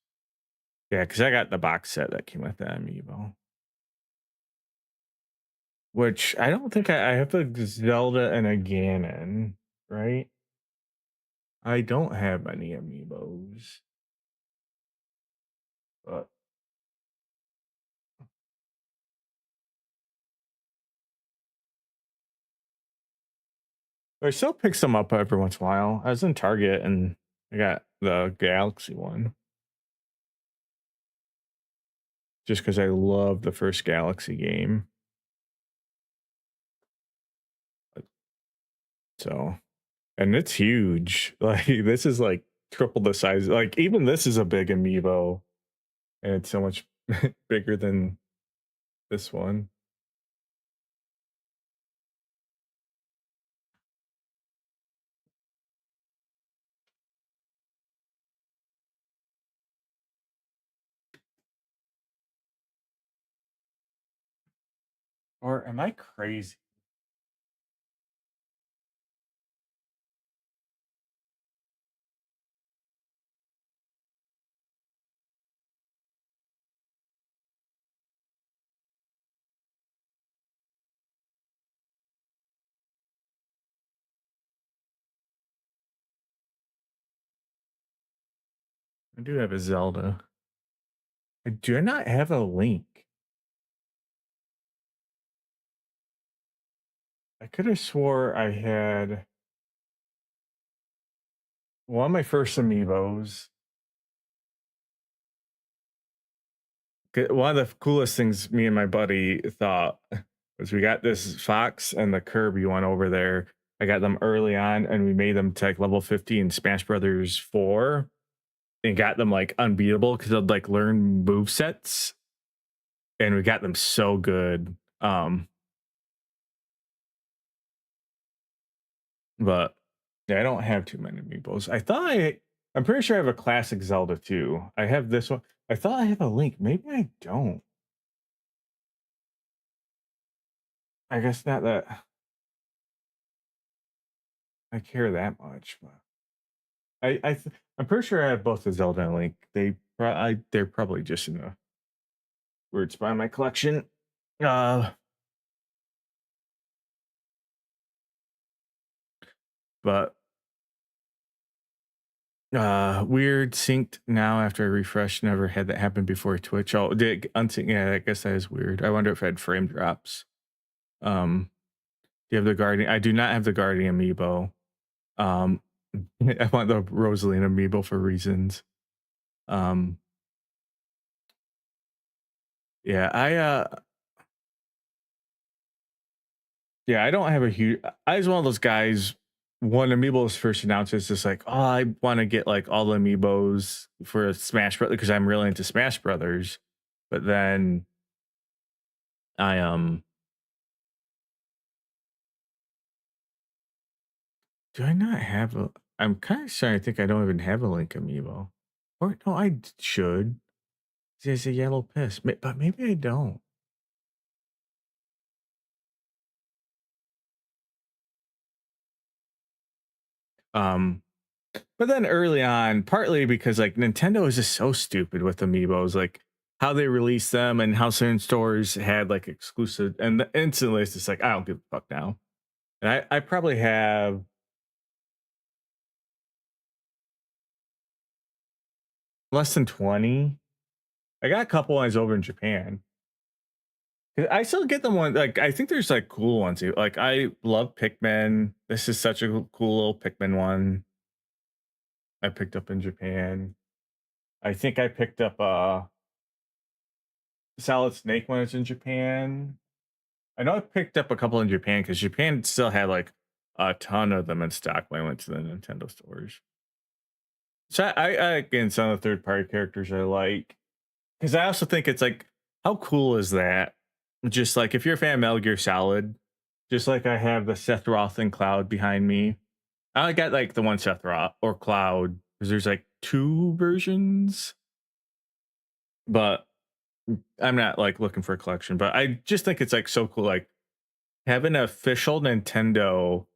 Speaker 1: Yeah, because I got the box set that came with the amiibo. Which I don't think I have a Zelda and a Ganon, right? I don't have any amiibos. But I still pick some up every once in a while. I was in Target and I got the Galaxy one. Just because I love the first Galaxy game. So, and it's huge. Like, this is like triple the size. Like, even this is a big amiibo. And it's so much bigger than this one. Or am I crazy? I do have a Zelda. I do not have a Link. I could have swore I had one of my first amiibos. One of the coolest things me and my buddy thought was we got this Fox and the Kirby one over there. I got them early on and we made them to like level 50 in Smash Brothers 4 and got them like unbeatable because I'd like learn move sets and we got them so good. But yeah, I don't have too many amiibos. I'm pretty sure I have a classic Zelda too. I have this one. I thought I have a Link. Maybe I don't. I guess not that I care that much, but I'm pretty sure I have both the Zelda and Link. They're probably just in a weird spot in my collection. But weird synced now after I refreshed. Never had that happen before Twitch. Oh, did unsync? Yeah, I guess that is weird. I wonder if I had frame drops. Do you have the Guardian? I do not have the Guardian amiibo. I want the Rosaline amiibo for reasons. Yeah, I don't have a huge. I was one of those guys. When amiibo was first announced, it's just like, oh, I want to get like all the amiibos for Smash Brothers because I'm really into Smash Brothers. But then I do I not have a? I'm kind of starting to think I don't even have a Link amiibo. Or no, should. There's a yellow piss, but maybe I don't. But then early on, partly because like Nintendo is just so stupid with amiibos, like how they release them and how certain stores had like exclusive, and instantly it's just like I don't give a fuck now. And I probably have less than 20. I got a couple ones over in Japan. I still get them one like I think there's like cool ones. Like I love Pikmin. This is such a cool little Pikmin one I picked up in Japan. I think I picked up a Solid Snake when it's in Japan. I know I picked up a couple in Japan because Japan still had like a ton of them in stock when I went to the Nintendo stores. So I again, some of the third party characters I like because I also think it's like, how cool is that? Just like if you're a fan of Metal Gear Solid, just like I have the Sephiroth and Cloud behind me. I got like the one Sephiroth or Cloud because there's like two versions, but I'm not like looking for a collection. But I just think it's like so cool, like having an official Nintendo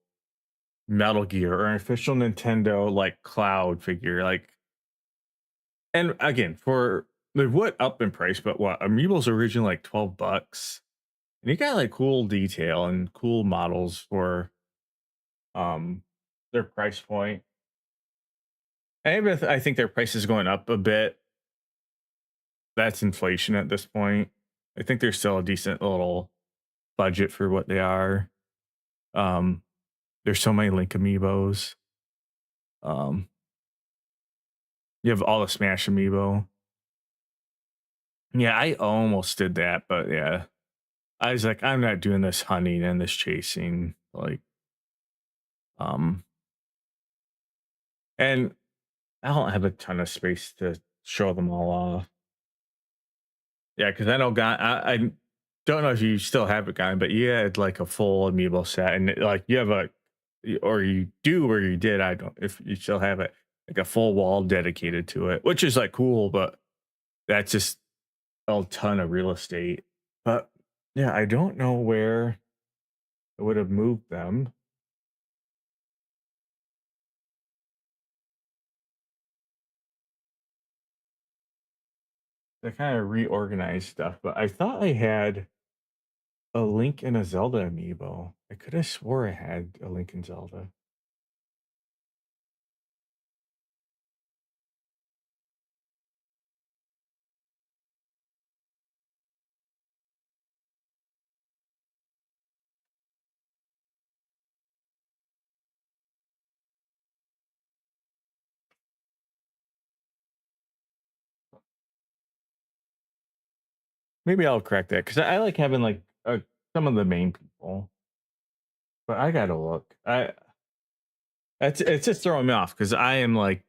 Speaker 1: Metal Gear or an official Nintendo like Cloud figure, like. And again, for they went up in price, but what Amiibos originally like $12, and you got like cool detail and cool models for um their price point. And even if I think their price is going up a bit, that's inflation at this point. I think there's still a decent little budget for what they are. Um, there's so many Link Amiibos. Um, you have all the Smash Amiibo. Yeah, I almost did that, but yeah, I was like, I'm not doing this hunting and this chasing. Like, um, and I don't have a ton of space to show them all off. Yeah, because I know I don't know if you still have it, guy, but you had like a full amiibo set, and like you have or you do, or you did. I don't if you still have it, like a full wall dedicated to it, which is like cool, but that's just a ton of real estate. But yeah, I don't know where I would have moved them. I kind of reorganized stuff, but I thought I had a Link and a Zelda amiibo. I could have swore I had a Link and Zelda. Maybe I'll correct that because I like having like some of the main people, but I gotta look. It's just throwing me off because I am like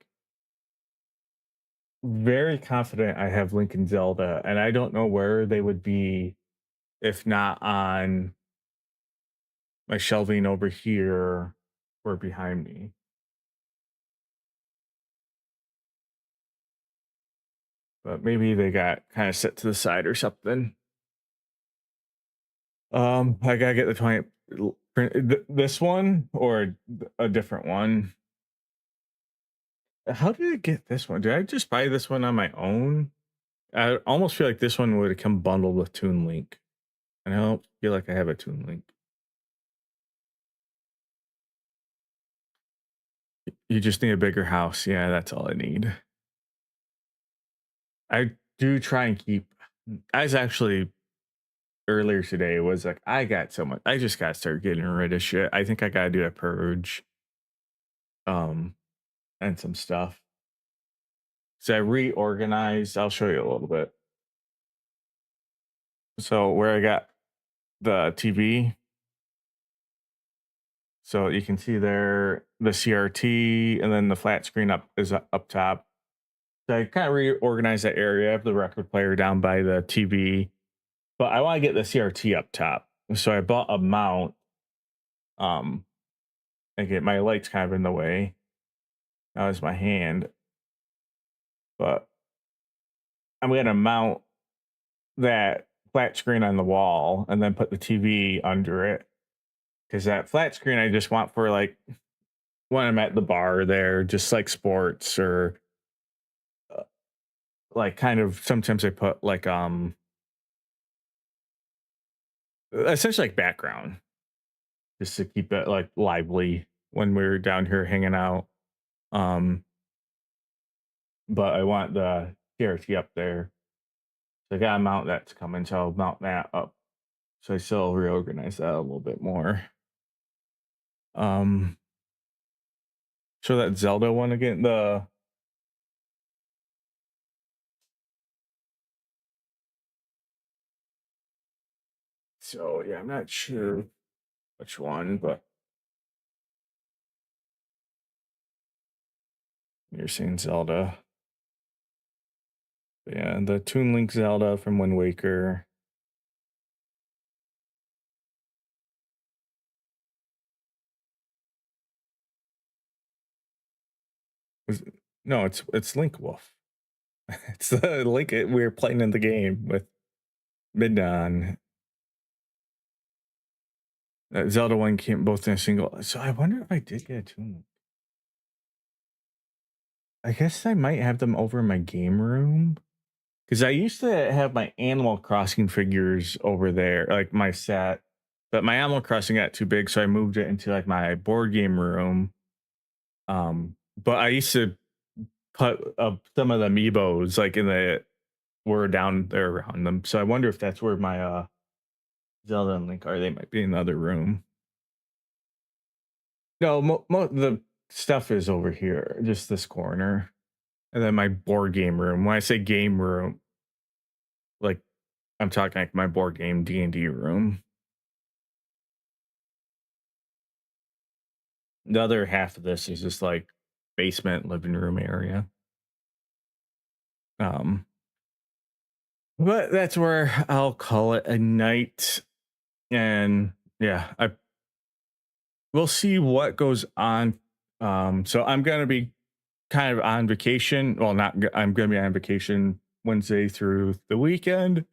Speaker 1: very confident I have Link and Zelda, and I don't know where they would be if not on my shelving over here or behind me. But maybe they got kind of set to the side or something. I gotta get the 20 this one or a different one. How did I get this one? Did I just buy this one on my own? I almost feel like this one would have come bundled with Toon Link. And I don't feel like I have a Toon Link. You just need a bigger house. Yeah, that's all I need. I do try and keep. I was actually earlier today was like, I got so much. I just got to start getting rid of shit. I think I got to do a purge. And some stuff. So I reorganized. I'll show you a little bit. So where I got the TV. So you can see there the CRT and then the flat screen up top. So I kind of reorganized that area. I have the record player down by the TV, but I want to get the CRT up top. So I bought a mount. And get my lights kind of in the way. Now is my hand, but I'm gonna mount that flat screen on the wall and then put the TV under it. Because that flat screen I just want for like when I'm at the bar there, just like sports or like kind of sometimes I put like essentially like background just to keep it like lively when we're down here hanging out. But I want the CRT up there. So I got a mount that's coming, so I'll mount that up. So I still reorganize that a little bit more. Show that Zelda one again. So yeah, I'm not sure which one, but you're seeing Zelda. But yeah, the Toon Link Zelda from Wind Waker. No, it's Link Wolf. It's the Link we were playing in the game with Midon. Zelda one came both in a single. So I wonder if I did get a Toon Link. I guess I might have them over in my game room because I used to have my Animal Crossing figures over there, like my set, but my Animal Crossing got too big, so I moved it into like my board game room. But I used to put some of the amiibos like in the were down there around them. So I wonder if that's where my Zelda and Link are. They might be in the other room. No, the stuff is over here, just this corner, and then my board game room. When I say game room, like I'm talking like my board game D&D room. The other half of this is just like basement living room area. But that's where I'll call it a night. And yeah, we'll see what goes on. So I'm gonna be kind of on vacation. Well, not I'm gonna be on vacation Wednesday through the weekend,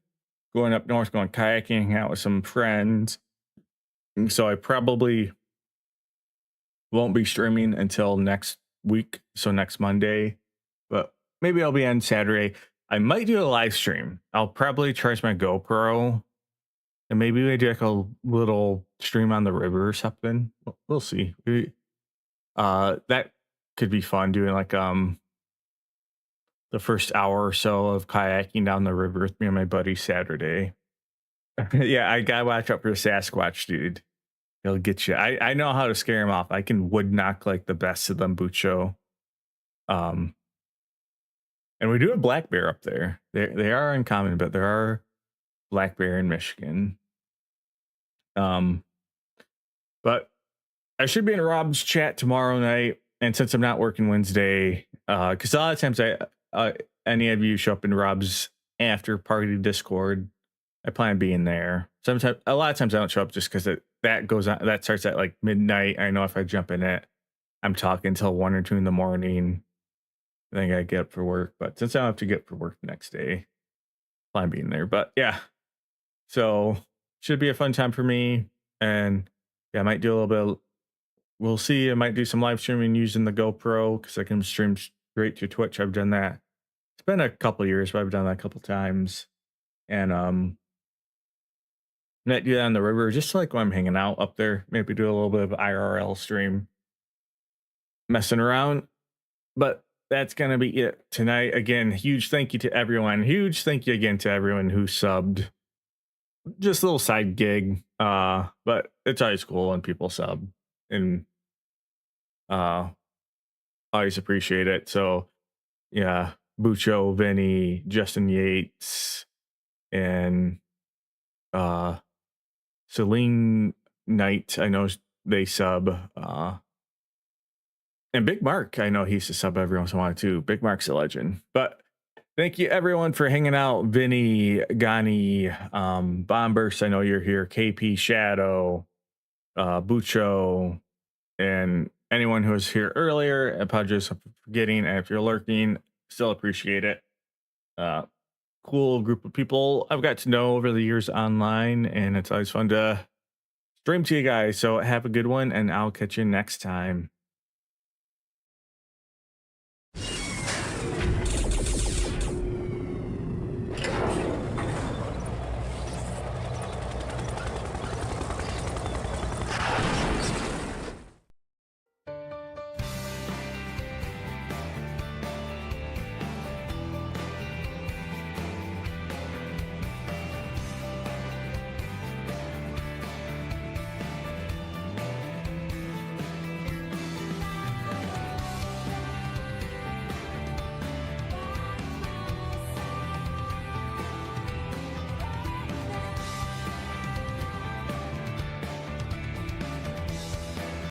Speaker 1: going up north, going kayaking, hanging out with some friends. And so I probably won't be streaming until next week, so next Monday. But maybe I'll be on Saturday. I might do a live stream. I'll probably charge my GoPro, and maybe we do like a little stream on the river or something. We'll see. That could be fun, doing like the first hour or so of kayaking down the river with me and my buddy Saturday. Yeah, I gotta watch out for the Sasquatch, dude. He'll get you. I know how to scare him off. I can wood knock like the best of them, Bucho. And we do have black bear up there. They are uncommon, but there are black bear in Michigan. But I should be in Rob's chat tomorrow night, and since I'm not working Wednesday, because a lot of times any of you show up in Rob's after party Discord, I plan on being there. Sometimes, a lot of times I don't show up just because that goes on. That starts at like midnight. I know if I jump in it, I'm talking till 1 or 2 in the morning. Then I gotta get up for work. But since I don't have to get up for work the next day, plan on being there. But yeah, so should be a fun time for me. And yeah, I might do a little bit of, we'll see. I might do some live streaming using the GoPro because I can stream straight to Twitch. I've done that. It's been a couple years, but I've done that a couple times. And might do that on the river, just like when I'm hanging out up there. Maybe do a little bit of IRL stream, messing around. But that's gonna be it tonight. Again, huge thank you to everyone. Huge thank you again to everyone who subbed. Just a little side gig, but it's always cool when people sub, and always appreciate it. So yeah, Bucho, Vinny, Justin Yates, and Celine Knight, I know they sub. And Big Mark, I know he used to sub every once in a while too. Big Mark's a legend. But thank you everyone for hanging out. Vinny, Gani, Bombers, I know you're here. KP, Shadow, Bucho, and anyone who was here earlier. I apologize for forgetting. And if you're lurking, still appreciate it. Cool group of people I've got to know over the years online, and it's always fun to stream to you guys. So have a good one, and I'll catch you next time.